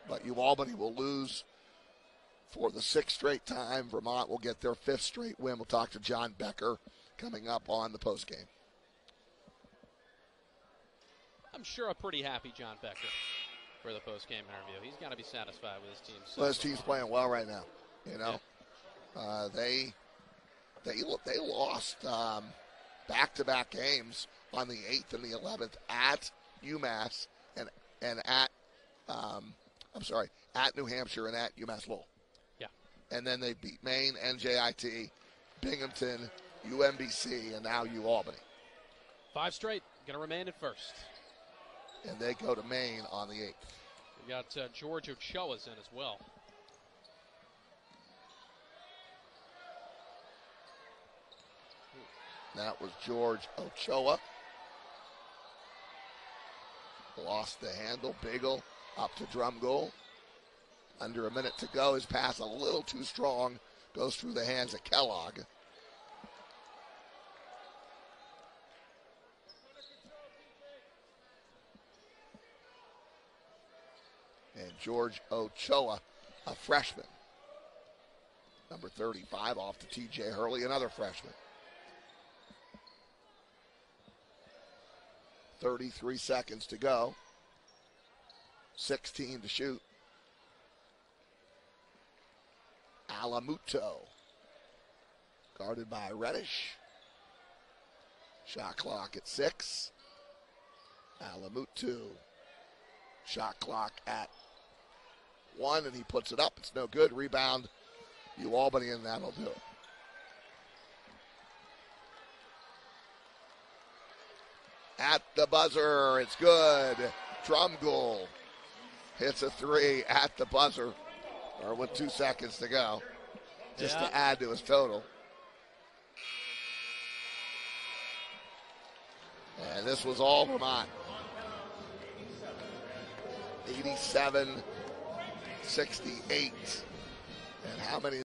But Albany will lose for the 6th straight time. Vermont will get their 5th straight win. We'll talk to John Becker coming up on the postgame. I'm sure a pretty happy John Becker for the postgame interview. He's got to be satisfied with his team. Well, his team's playing well right now. You know, they lost back-to-back games on the 8th and the 11th at UMass and at at New Hampshire and at UMass Lowell. Yeah. And then they beat Maine, NJIT, Binghamton, UMBC, and now Albany. 5 straight, going to remain at first. And they go to Maine on the 8th. We got George Ochoa's in as well. That was George Ochoa. Lost the handle. Beagle up to drum goal. Under a minute to go. His pass a little too strong. Goes through the hands of Kellogg. And George Ochoa, a freshman. Number 35 off to T.J. Hurley, another freshman. 33 seconds to go. 16 to shoot. Alamuto. Guarded by Reddish. Shot clock at 6. Alamuto. Shot clock at 1, and he puts it up. It's no good. Rebound, Albany, and that'll do it. At the buzzer, it's good. Drum goal. Hits a 3 at the buzzer, or with 2 seconds to go, just to add to his total. And this was all Vermont. 87-68. And how many